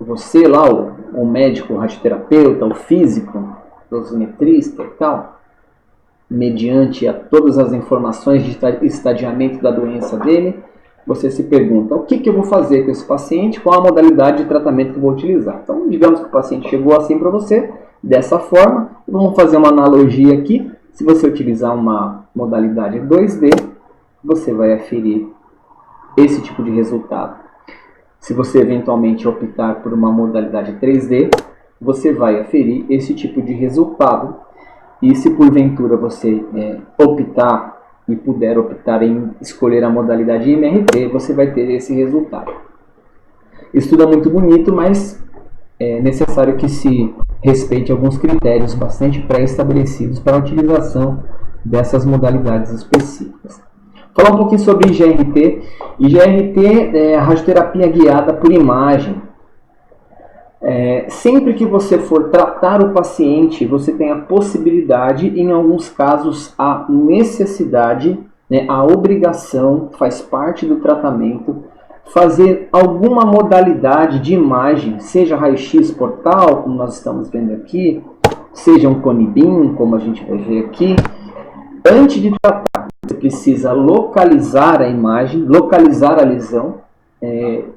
você lá, o médico, o radioterapeuta, o físico, o dosimetrista e tal, mediante a todas as informações de estadiamento da doença dele, você se pergunta, o que eu vou fazer com esse paciente, qual a modalidade de tratamento que eu vou utilizar. Então, digamos que o paciente chegou assim para você, dessa forma, vamos fazer uma analogia aqui. Se você utilizar uma modalidade 2D, você vai aferir esse tipo de resultado. Se você eventualmente optar por uma modalidade 3D, você vai aferir esse tipo de resultado. E se porventura você optar e puder optar em escolher a modalidade MRT, você vai ter esse resultado. Isso tudo é muito bonito, mas é necessário que se respeite alguns critérios bastante pré-estabelecidos para a utilização dessas modalidades específicas. Falar um pouquinho sobre IGRT. IGRT é a radioterapia guiada por imagem. Sempre que você for tratar o paciente, você tem a possibilidade, em alguns casos, a necessidade, a obrigação, faz parte do tratamento, fazer alguma modalidade de imagem, seja raio-x portal, como nós estamos vendo aqui, seja um cone-beam, como a gente vai ver aqui. Antes de tratar, você precisa localizar a imagem, localizar a lesão,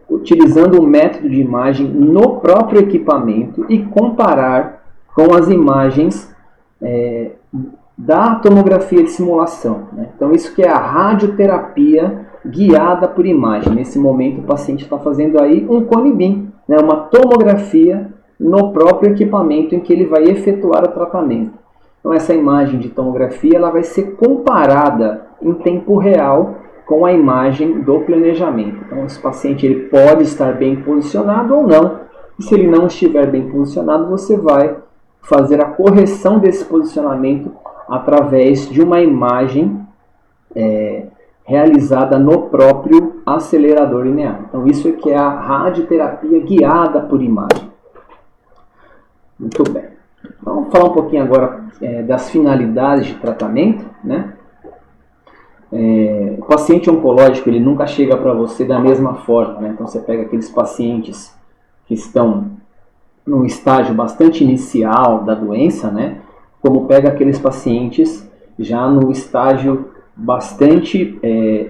utilizando o método de imagem no próprio equipamento e comparar com as imagens da tomografia de simulação. Então, isso que é a radioterapia guiada por imagem. Nesse momento, o paciente está fazendo aí um cone-beam, uma tomografia no próprio equipamento em que ele vai efetuar o tratamento. Então, essa imagem de tomografia ela vai ser comparada em tempo real com a imagem do planejamento. Então, esse paciente ele pode estar bem posicionado ou não. E se ele não estiver bem posicionado, você vai fazer a correção desse posicionamento através de uma imagem realizada no próprio acelerador linear. Então, isso é que é a radioterapia guiada por imagem. Muito bem. Então, vamos falar um pouquinho agora das finalidades de tratamento, O paciente oncológico ele nunca chega para você da mesma forma, Então você pega aqueles pacientes que estão num estágio bastante inicial da doença, como pega aqueles pacientes já no estágio bastante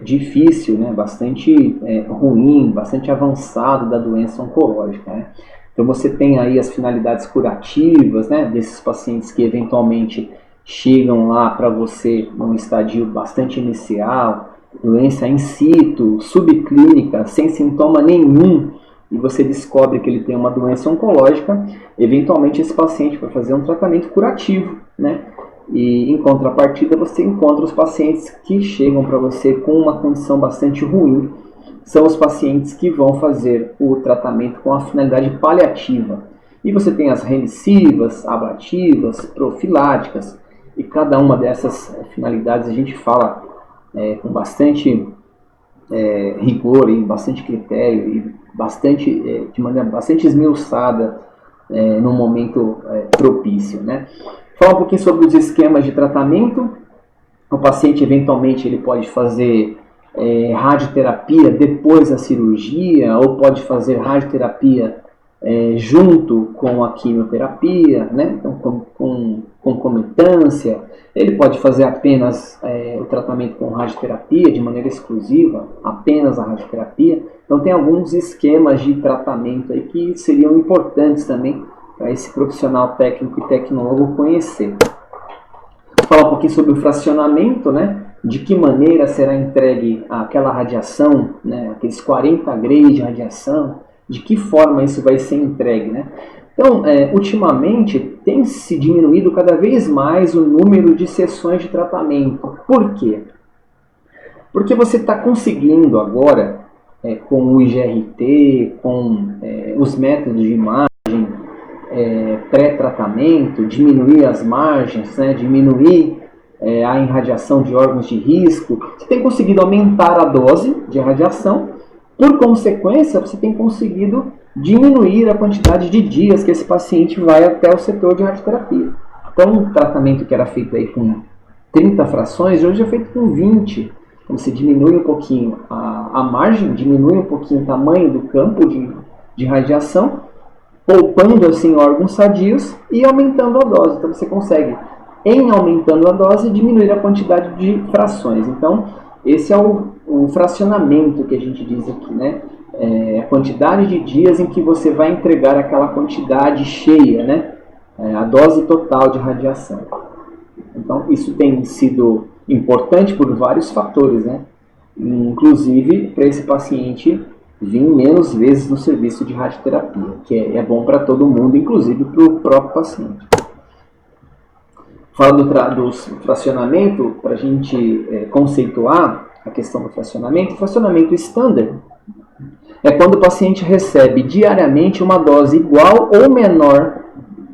difícil, bastante ruim, bastante avançado da doença oncológica. Então você tem aí as finalidades curativas desses pacientes que eventualmente chegam lá para você num estadio bastante inicial, doença in situ, subclínica, sem sintoma nenhum, e você descobre que ele tem uma doença oncológica, eventualmente esse paciente vai fazer um tratamento curativo, E em contrapartida você encontra os pacientes que chegam para você com uma condição bastante ruim, são os pacientes que vão fazer o tratamento com a finalidade paliativa. E você tem as remissivas, ablativas, profiláticas, e cada uma dessas finalidades a gente fala com bastante rigor e bastante critério e de maneira bastante esmiuçada no momento propício. Falar um pouquinho sobre os esquemas de tratamento. O paciente eventualmente ele pode fazer radioterapia depois da cirurgia ou pode fazer radioterapia junto com a quimioterapia, então com concomitância. Ele pode fazer apenas o tratamento com radioterapia de maneira exclusiva, apenas a radioterapia. Então tem alguns esquemas de tratamento aí que seriam importantes também para esse profissional técnico e tecnólogo conhecer. Vou falar um pouquinho sobre o fracionamento, de que maneira será entregue aquela radiação, aqueles 40 grays de radiação, de que forma isso vai ser entregue. Então, ultimamente, tem se diminuído cada vez mais o número de sessões de tratamento. Por quê? Porque você está conseguindo agora, com o IGRT, com os métodos de imagem, pré-tratamento, diminuir as margens, né, diminuir a irradiação de órgãos de risco, você tem conseguido aumentar a dose de radiação, por consequência, você tem conseguido diminuir a quantidade de dias que esse paciente vai até o setor de radioterapia. Então, um tratamento que era feito aí com 30 frações, hoje é feito com 20. Então, você diminui um pouquinho a margem, diminui um pouquinho o tamanho do campo de radiação, poupando assim órgãos sadios e aumentando a dose. Então, você consegue, em aumentando a dose, diminuir a quantidade de frações. Então, esse é o fracionamento que a gente diz aqui, né? A quantidade de dias em que você vai entregar aquela quantidade cheia, né? A dose total de radiação. Então, isso tem sido importante por vários fatores, né? Inclusive, para esse paciente vir menos vezes no serviço de radioterapia, que é bom para todo mundo, inclusive para o próprio paciente. Falando do fracionamento, para a gente conceituar a questão do fracionamento, o fracionamento standard é quando o paciente recebe diariamente uma dose igual ou menor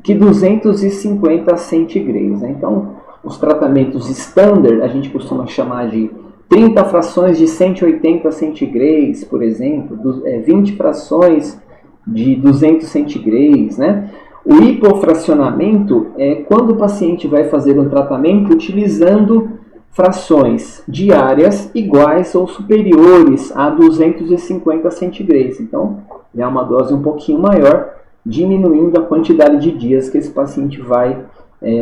que 250 centígrados. Né? Então, os tratamentos standard a gente costuma chamar de 30 frações de 180 centígrados, por exemplo, 20 frações de 200 centígrados, né? O hipofracionamento é quando o paciente vai fazer um tratamento utilizando frações diárias iguais ou superiores a 250 centígrados. Então, é uma dose um pouquinho maior, diminuindo a quantidade de dias que esse paciente vai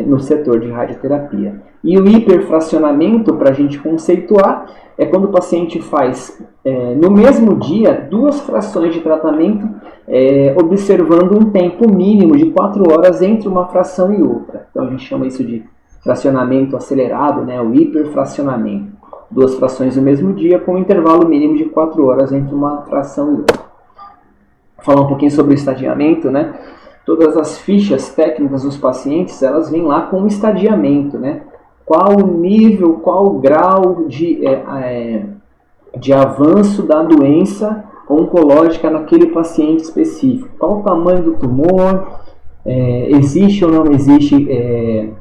no setor de radioterapia. E o hiperfracionamento, para a gente conceituar, é quando o paciente faz no mesmo dia 2 frações de tratamento, observando um tempo mínimo de 4 horas entre uma fração e outra. Então a gente chama isso de fracionamento acelerado, né, o hiperfracionamento. 2 frações no mesmo dia com um intervalo mínimo de 4 horas entre uma fração e outra. Vou falar um pouquinho sobre o estadiamento, né? Todas as fichas técnicas dos pacientes, elas vêm lá com um estadiamento, né? Qual o nível, qual o grau de avanço da doença oncológica naquele paciente específico. Qual o tamanho do tumor, existe ou não existe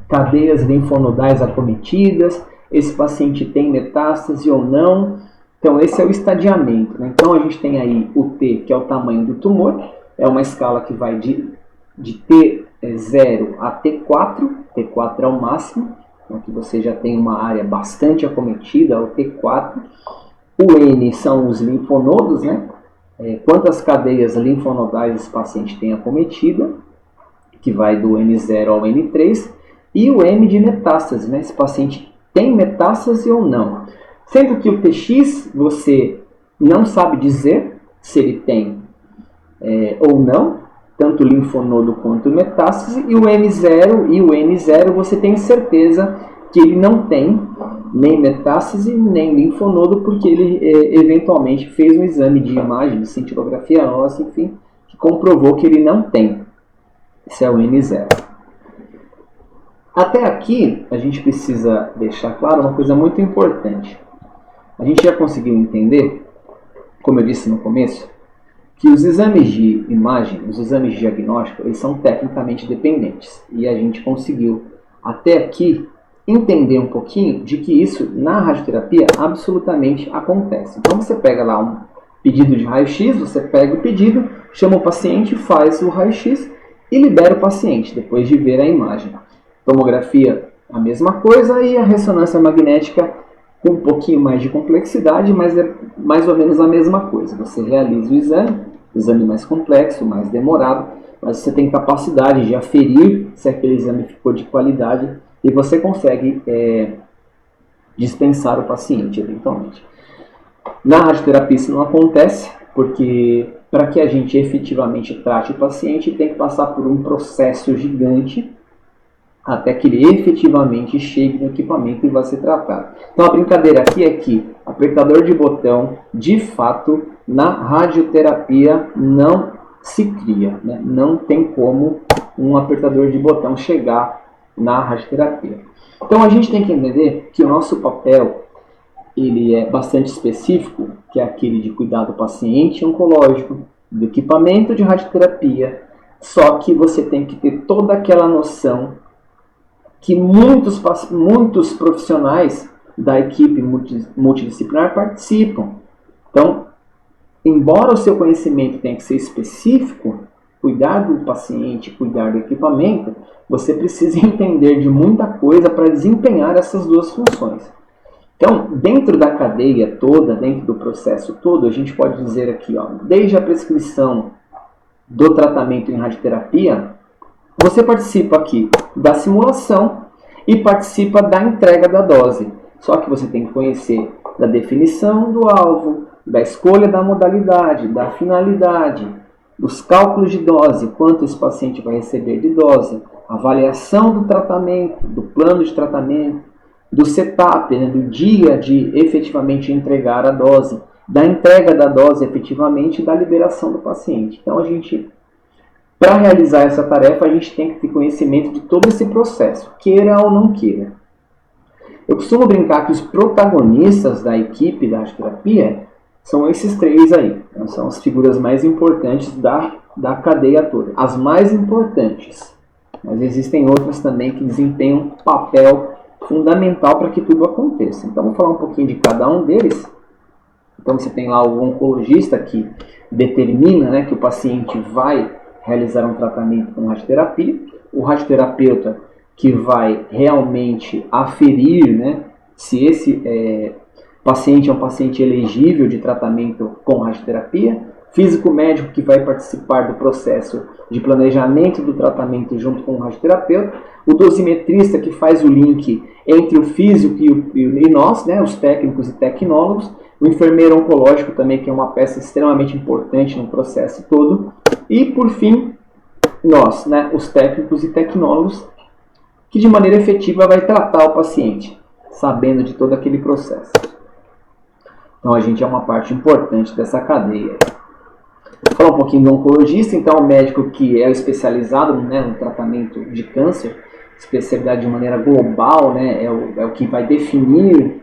cadeias linfonodais acometidas, esse paciente tem metástase ou não. Então esse é o estadiamento, né? Então a gente tem aí o T, que é o tamanho do tumor, é uma escala que vai de T0 a T4, T4 é o máximo, então aqui você já tem uma área bastante acometida, o T4. O N são os linfonodos, né? Quantas cadeias linfonodais esse paciente tem acometida, que vai do N0 ao N3. E o M de metástase, né? Esse paciente tem metástase ou não. Sendo que o TX você não sabe dizer se ele tem ou não, tanto linfonodo quanto metástase, e o M0 e o N0 você tem certeza que ele não tem nem metástase, nem linfonodo, porque ele eventualmente fez um exame de imagem, de cintilografia óssea, enfim, que comprovou que ele não tem. Esse é o N0. Até aqui, a gente precisa deixar claro uma coisa muito importante. A gente já conseguiu entender, como eu disse no começo, que os exames de imagem, os exames de diagnóstico, eles são tecnicamente dependentes. E a gente conseguiu, até aqui, entender um pouquinho de que isso, na radioterapia, absolutamente acontece. Então, você pega lá um pedido de raio-x, você pega o pedido, chama o paciente, faz o raio-x e libera o paciente, depois de ver a imagem. Tomografia, a mesma coisa, e a ressonância magnética, com um pouquinho mais de complexidade, mas é mais ou menos a mesma coisa. Você realiza o exame mais complexo, mais demorado, mas você tem capacidade de aferir se aquele exame ficou de qualidade e você consegue dispensar o paciente eventualmente. Na radioterapia isso não acontece, porque para que a gente efetivamente trate o paciente tem que passar por um processo gigante até que ele efetivamente chegue no equipamento e vá ser tratado. Então a brincadeira aqui é que apertador de botão, de fato, na radioterapia não se cria, né? Não tem como um apertador de botão chegar na radioterapia. Então a gente tem que entender que o nosso papel ele é bastante específico, que é aquele de cuidado do paciente oncológico, do equipamento de radioterapia, só que você tem que ter toda aquela noção que muitos profissionais da equipe multidisciplinar participam. Então, embora o seu conhecimento tenha que ser específico, cuidar do paciente, cuidar do equipamento, você precisa entender de muita coisa para desempenhar essas duas funções. Então, dentro da cadeia toda, dentro do processo todo, a gente pode dizer aqui, ó, desde a prescrição do tratamento em radioterapia, você participa aqui da simulação e participa da entrega da dose. Só que você tem que conhecer da definição do alvo, da escolha da modalidade, da finalidade, dos cálculos de dose, quanto esse paciente vai receber de dose, avaliação do tratamento, do plano de tratamento, do setup, né, do dia de efetivamente entregar a dose, da entrega da dose efetivamente e da liberação do paciente. Então, para realizar essa tarefa, a gente tem que ter conhecimento de todo esse processo, queira ou não queira. Eu costumo brincar que os protagonistas da equipe da radioterapia são esses três aí. Né? São as figuras mais importantes da cadeia toda. As mais importantes. Mas existem outras também que desempenham um papel fundamental para que tudo aconteça. Então, vamos falar um pouquinho de cada um deles. Então, você tem lá o oncologista que determina, né, que o paciente vai realizar um tratamento com radioterapia. O radioterapeuta que vai realmente aferir, né, se esse paciente é um paciente elegível de tratamento com radioterapia. Físico médico que vai participar do processo de planejamento do tratamento junto com o radioterapeuta. O dosimetrista que faz o link entre o físico e nós, né, os técnicos e tecnólogos. O enfermeiro oncológico também, que é uma peça extremamente importante no processo todo. E, por fim, nós, né, os técnicos e tecnólogos, que de maneira efetiva vai tratar o paciente, sabendo de todo aquele processo. Então, a gente é uma parte importante dessa cadeia. Vou falar um pouquinho do oncologista, então, o médico que é especializado, né, no tratamento de câncer, especialidade de maneira global, né, é o que vai definir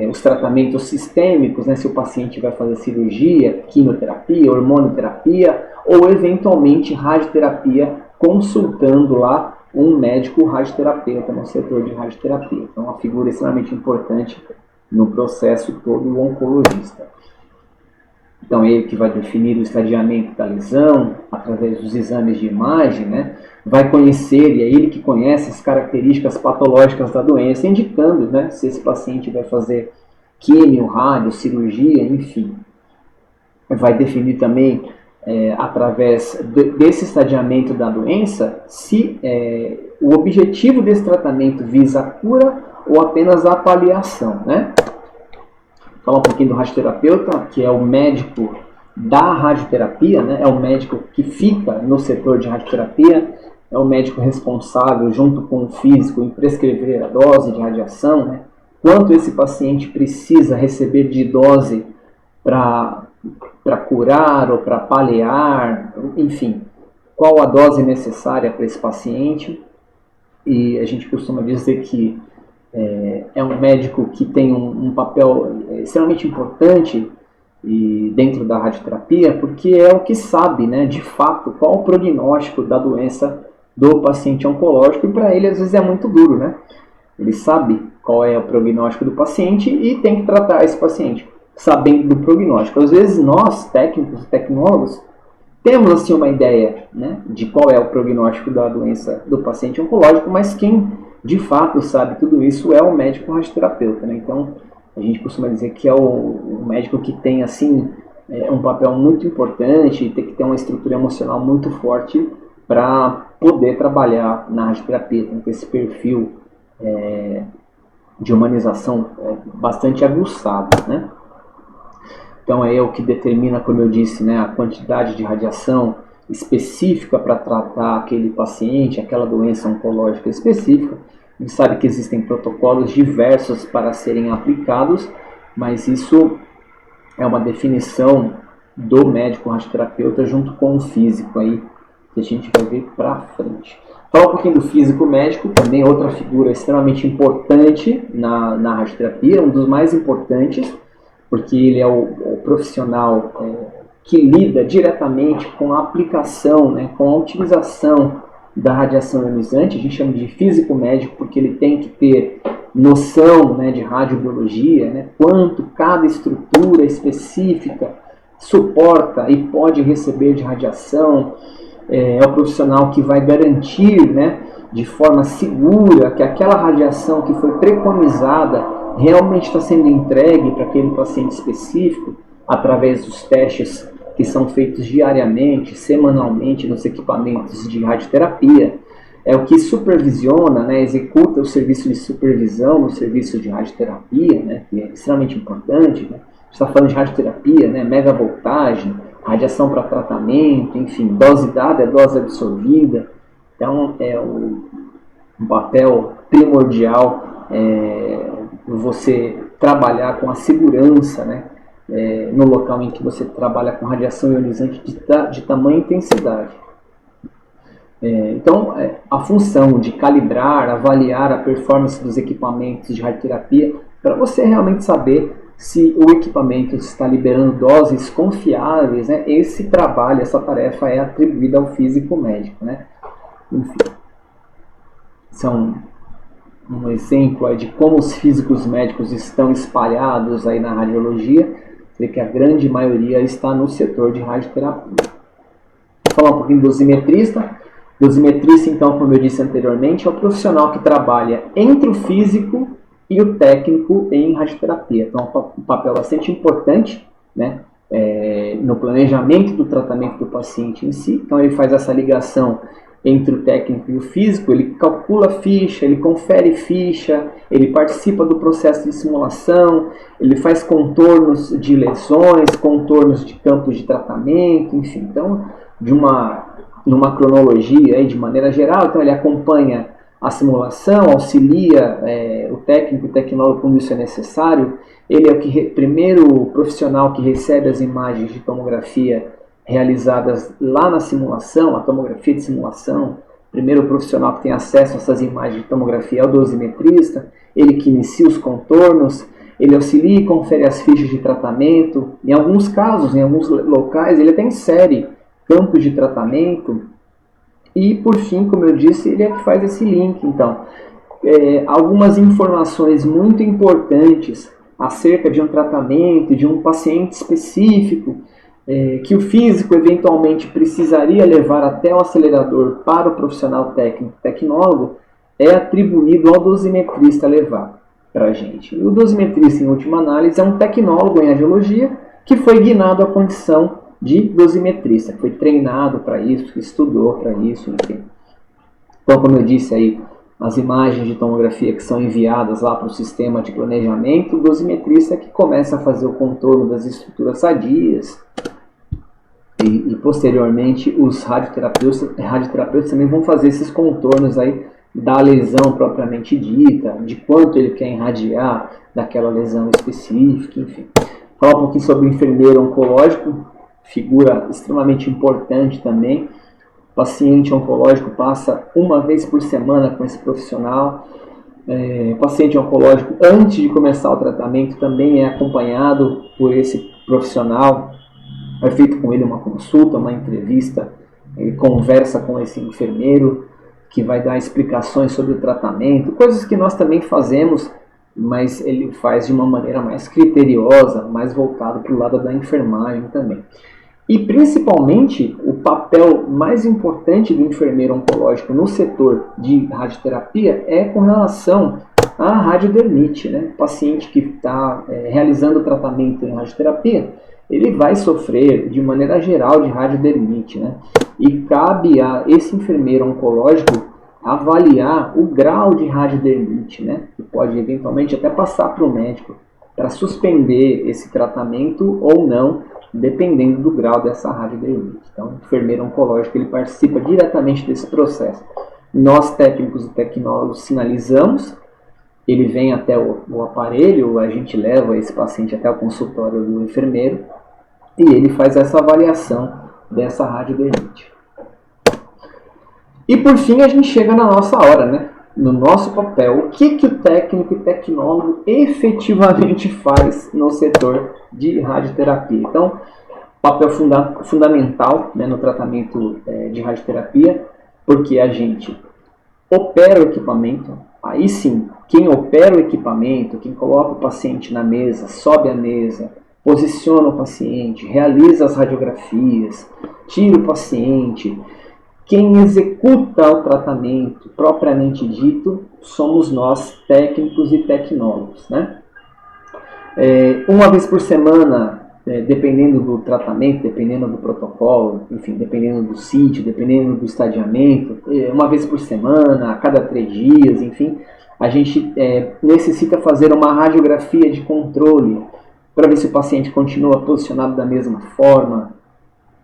os tratamentos sistêmicos, né, se o paciente vai fazer cirurgia, quimioterapia, hormonioterapia ou eventualmente radioterapia, consultando lá um médico radioterapeuta no setor de radioterapia. Então, uma figura extremamente importante no processo todo, o oncologista. Então, ele que vai definir o estadiamento da lesão através dos exames de imagem, né? Vai conhecer, e é ele que conhece as características patológicas da doença, indicando, né, se esse paciente vai fazer químio, rádio, cirurgia, enfim. Vai definir também, através desse estadiamento da doença, se o objetivo desse tratamento visa a cura ou apenas a paliação, né? Falar um pouquinho do radioterapeuta, que é o médico da radioterapia, né? É o médico que fica no setor de radioterapia, é o médico responsável, junto com o físico, em prescrever a dose de radiação, né? Quanto esse paciente precisa receber de dose para curar ou para paliar, enfim, qual a dose necessária para esse paciente. E a gente costuma dizer que é um médico que tem um papel extremamente importante dentro da radioterapia, porque é o que sabe, né, de fato, qual o prognóstico da doença do paciente oncológico, e para ele às vezes é muito duro, né? Ele sabe qual é o prognóstico do paciente e tem que tratar esse paciente, sabendo do prognóstico. Às vezes nós, técnicos e tecnólogos, temos assim uma ideia, né, de qual é o prognóstico da doença do paciente oncológico, mas quem de fato sabe tudo isso é o médico radioterapeuta, né? Então, a gente costuma dizer que é o médico que tem assim um papel muito importante, tem que ter uma estrutura emocional muito forte para poder trabalhar na radioterapia, com esse perfil de humanização bastante aguçado, né? Então é o que determina, como eu disse, né, a quantidade de radiação específica para tratar aquele paciente, aquela doença oncológica específica. A gente sabe que existem protocolos diversos para serem aplicados, mas isso é uma definição do médico radioterapeuta junto com o físico aí, que a gente vai ver para frente. Falar um pouquinho do físico médico, também outra figura extremamente importante na radioterapia, um dos mais importantes, porque ele é o profissional que lida diretamente com a aplicação, né, com a utilização da radiação ionizante. A gente chama de físico médico porque ele tem que ter noção, né, de radiobiologia, né, quanto cada estrutura específica suporta e pode receber de radiação. É o profissional que vai garantir, né, de forma segura que aquela radiação que foi preconizada realmente está sendo entregue para aquele paciente específico através dos testes que são feitos diariamente, semanalmente nos equipamentos de radioterapia. É o que supervisiona, né, executa o serviço de supervisão no serviço de radioterapia, né, que é extremamente importante. Né? A gente está falando de radioterapia, né, megavoltagem, radiação para tratamento, enfim, dose dada é dose absorvida. Então é um papel primordial você trabalhar com a segurança, né, no local em que você trabalha com radiação ionizante de tamanha intensidade. Então, a função de calibrar, avaliar a performance dos equipamentos de radioterapia, para você realmente saber se o equipamento está liberando doses confiáveis, né, esse trabalho, essa tarefa é atribuída ao físico médico. Né? Enfim, são um exemplo de como os físicos médicos estão espalhados aí na radiologia, que a grande maioria está no setor de radioterapia. Vou falar um pouquinho do dosimetrista. Dosimetrista, então, como eu disse anteriormente, é o profissional que trabalha entre o físico e o técnico em radioterapia. Então, é um papel bastante importante, né, no planejamento do tratamento do paciente em si. Então, ele faz essa ligação entre o técnico e o físico, ele calcula ficha, ele confere ficha, ele participa do processo de simulação, ele faz contornos de lesões, contornos de campos de tratamento, enfim. Então, numa cronologia aí, de maneira geral, então ele acompanha a simulação, auxilia o técnico e o tecnólogo quando isso é necessário. Ele é o primeiro profissional que recebe as imagens de tomografia realizadas lá na simulação, a tomografia de simulação. Primeiro profissional que tem acesso a essas imagens de tomografia é o dosimetrista, ele que inicia os contornos, ele auxilia e confere as fichas de tratamento. Em alguns casos, em alguns locais, ele até insere campos de tratamento. E, por fim, como eu disse, ele é que faz esse link. Então, algumas informações muito importantes acerca de um tratamento, de um paciente específico, que o físico eventualmente precisaria levar até o acelerador para o profissional técnico, tecnólogo, é atribuído ao dosimetrista levar para a gente. E o dosimetrista, em última análise, é um tecnólogo em radiologia que foi guiado à condição de dosimetrista, foi treinado para isso, estudou para isso, enfim. Então, como eu disse aí, as imagens de tomografia que são enviadas lá para o sistema de planejamento, o dosimetrista é que começa a fazer o contorno das estruturas sadias, e posteriormente os radioterapeutas também vão fazer esses contornos aí da lesão propriamente dita, de quanto ele quer irradiar daquela lesão específica, enfim. Falar um pouquinho sobre o enfermeiro oncológico, figura extremamente importante também. O paciente oncológico passa uma vez por semana com esse profissional. O paciente oncológico, antes de começar o tratamento, também é acompanhado por esse profissional. É feito com ele uma consulta, uma entrevista, ele conversa com esse enfermeiro que vai dar explicações sobre o tratamento, coisas que nós também fazemos, mas ele faz de uma maneira mais criteriosa, mais voltado para o lado da enfermagem também. E principalmente o papel mais importante do enfermeiro oncológico no setor de radioterapia é com relação à radiodermite, né? O paciente que está realizando o tratamento em radioterapia, ele vai sofrer de maneira geral de radiodermite, né? E cabe a esse enfermeiro oncológico avaliar o grau de radiodermite, né? Que pode eventualmente até passar para o médico para suspender esse tratamento ou não, dependendo do grau dessa radiodermite. Então, o enfermeiro oncológico ele participa diretamente desse processo. Nós, técnicos e tecnólogos, sinalizamos, ele vem até o aparelho, a gente leva esse paciente até o consultório do enfermeiro e ele faz essa avaliação dessa radiodermite. E por fim a gente chega na nossa hora, né? No nosso papel. O que o técnico e tecnólogo efetivamente faz no setor de radioterapia? Então, papel fundamental, né, no tratamento de radioterapia, porque a gente opera o equipamento. Aí sim, quem opera o equipamento, quem coloca o paciente na mesa, sobe a mesa, posiciona o paciente, realiza as radiografias, tira o paciente. Quem executa o tratamento propriamente dito somos nós, técnicos e tecnólogos, né? Uma vez por semana, dependendo do tratamento, dependendo do protocolo, enfim, dependendo do sítio, dependendo do estadiamento, uma vez por semana, a cada 3 dias, enfim, a gente necessita fazer uma radiografia de controle para ver se o paciente continua posicionado da mesma forma,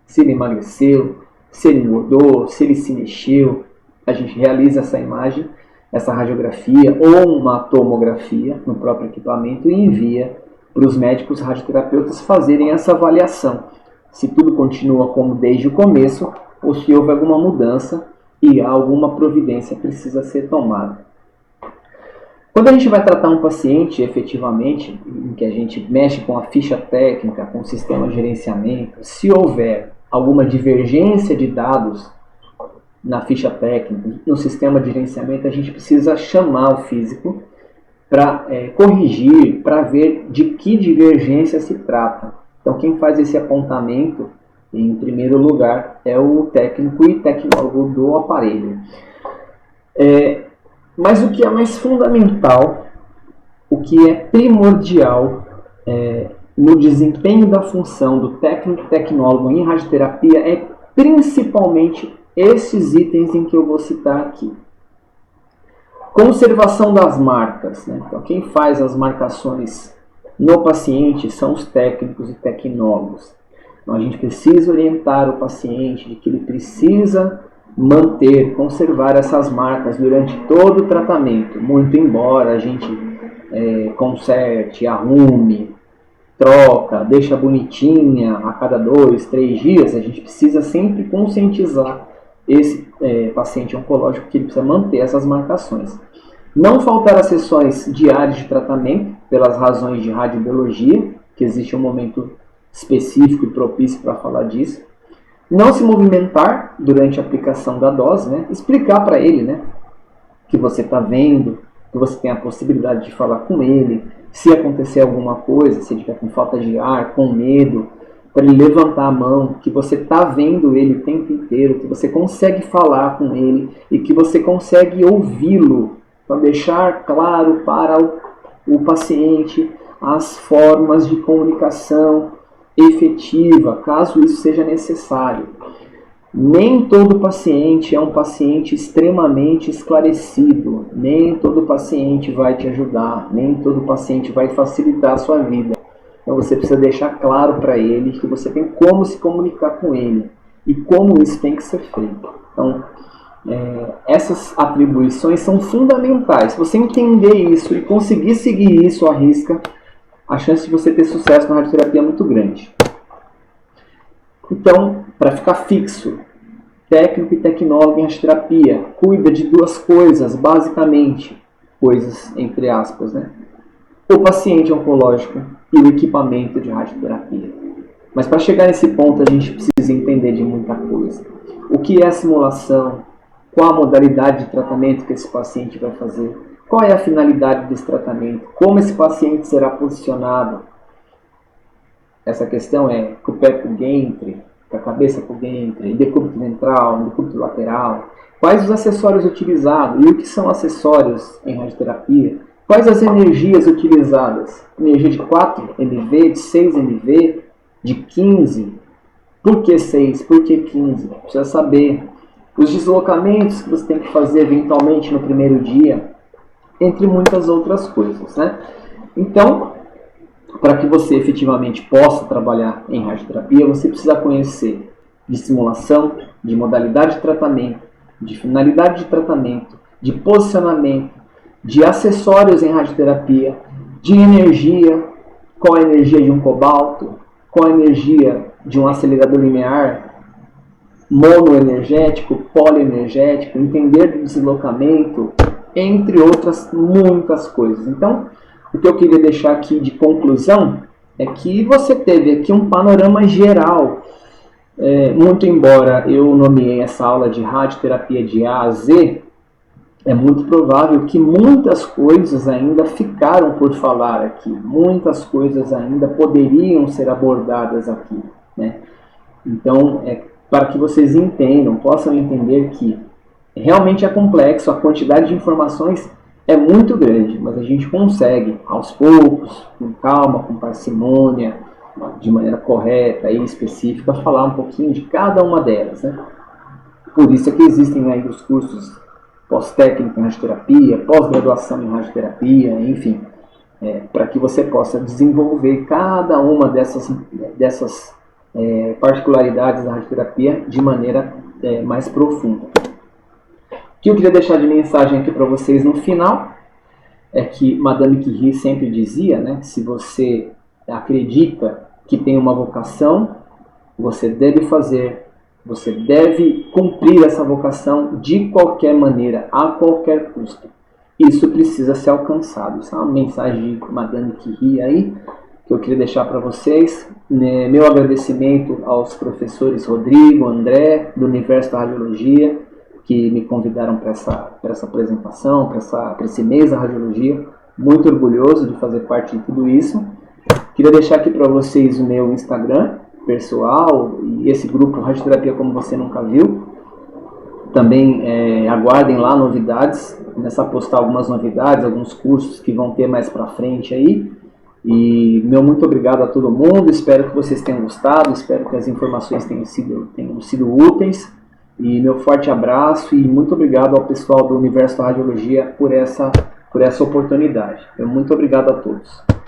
se ele emagreceu, se ele engordou, se ele se mexeu. A gente realiza essa imagem, essa radiografia ou uma tomografia no próprio equipamento e envia para os médicos radioterapeutas fazerem essa avaliação. Se tudo continua como desde o começo ou se houve alguma mudança e alguma providência precisa ser tomada. Quando a gente vai tratar um paciente efetivamente, em que a gente mexe com a ficha técnica, com o sistema de gerenciamento, se houver alguma divergência de dados na ficha técnica, no sistema de gerenciamento, a gente precisa chamar o físico para corrigir, para ver de que divergência se trata. Então, quem faz esse apontamento, em primeiro lugar, é o técnico e tecnólogo do aparelho. Mas o que é mais fundamental, o que é primordial no desempenho da função do técnico e tecnólogo em radioterapia é principalmente esses itens em que eu vou citar aqui. Conservação das marcas, né? Então, quem faz as marcações no paciente são os técnicos e tecnólogos. Então, a gente precisa orientar o paciente de que ele precisa manter, conservar essas marcas durante todo o tratamento, muito embora a gente conserte, arrume, troca, deixa bonitinha a cada 2, 3 dias, a gente precisa sempre conscientizar esse paciente oncológico que ele precisa manter essas marcações. Não faltar as sessões diárias de tratamento, pelas razões de radiobiologia, que existe um momento específico e propício para falar disso. Não se movimentar durante a aplicação da dose, né? Explicar para ele, né, que você está vendo, que você tem a possibilidade de falar com ele, se acontecer alguma coisa, se ele estiver com falta de ar, com medo, para ele levantar a mão, que você está vendo ele o tempo inteiro, que você consegue falar com ele e que você consegue ouvi-lo, para deixar claro para o paciente as formas de comunicação efetiva, caso isso seja necessário. Nem todo paciente é um paciente extremamente esclarecido, nem todo paciente vai te ajudar, nem todo paciente vai facilitar a sua vida. Então você precisa deixar claro para ele que você tem como se comunicar com ele e como isso tem que ser feito. Então, essas atribuições são fundamentais. Se você entender isso e conseguir seguir isso à risca, a chance de você ter sucesso na radioterapia é muito grande. Então, para ficar fixo, técnico e tecnólogo em radioterapia cuida de 2 coisas, basicamente, coisas entre aspas, né? O paciente oncológico e o equipamento de radioterapia. Mas para chegar nesse ponto a gente precisa entender de muita coisa. O que é a simulação? Qual a modalidade de tratamento que esse paciente vai fazer? Qual é a finalidade desse tratamento? Como esse paciente será posicionado? Essa questão é com o pé para o ventre, com a cabeça para o ventre, decúbito ventral, decúbito lateral. Quais os acessórios utilizados? E o que são acessórios em radioterapia? Quais as energias utilizadas? Energia de 4 MV, de 6 MV, de 15? Por que 6? Por que 15? Precisa saber. Os deslocamentos que você tem que fazer eventualmente no primeiro dia, entre muitas outras coisas, né? Então, para que você efetivamente possa trabalhar em radioterapia, você precisa conhecer de simulação, de modalidade de tratamento, de finalidade de tratamento, de posicionamento, de acessórios em radioterapia, de energia, qual a energia de um cobalto, qual a energia de um acelerador linear, monoenergético, polienergético, entender do deslocamento, entre outras muitas coisas. Então, o que eu queria deixar aqui de conclusão é que você teve aqui um panorama geral. Muito embora eu nomeei essa aula de radioterapia de A a Z, é muito provável que muitas coisas ainda ficaram por falar aqui, muitas coisas ainda poderiam ser abordadas aqui, né? Então, para que vocês entendam, possam entender que realmente é complexo, a quantidade de informações é muito grande, mas a gente consegue, aos poucos, com calma, com parcimônia, de maneira correta e específica, falar um pouquinho de cada uma delas, né? Por isso é que existem aí os cursos pós-técnico em radioterapia, pós-graduação em radioterapia, enfim, para que você possa desenvolver cada uma dessas particularidades da radioterapia de maneira mais profunda. O que eu queria deixar de mensagem aqui para vocês no final é que Madame Curie sempre dizia, né, se você acredita que tem uma vocação, você deve fazer, você deve cumprir essa vocação de qualquer maneira, a qualquer custo. Isso precisa ser alcançado. Isso é uma mensagem de Madame Curie aí, que eu queria deixar para vocês. Meu agradecimento aos professores Rodrigo, André, do Universo da Radiologia, que me convidaram para essa apresentação, para esse mês da radiologia. Muito orgulhoso de fazer parte de tudo isso. Queria deixar aqui para vocês o meu Instagram pessoal e esse grupo Radioterapia Como Você Nunca Viu. Também aguardem lá novidades, começar a postar algumas novidades, alguns cursos que vão ter mais para frente aí. E meu muito obrigado a todo mundo, espero que vocês tenham gostado, espero que as informações tenham sido úteis. E meu forte abraço e muito obrigado ao pessoal do Universo da Radiologia por essa oportunidade. Muito obrigado a todos.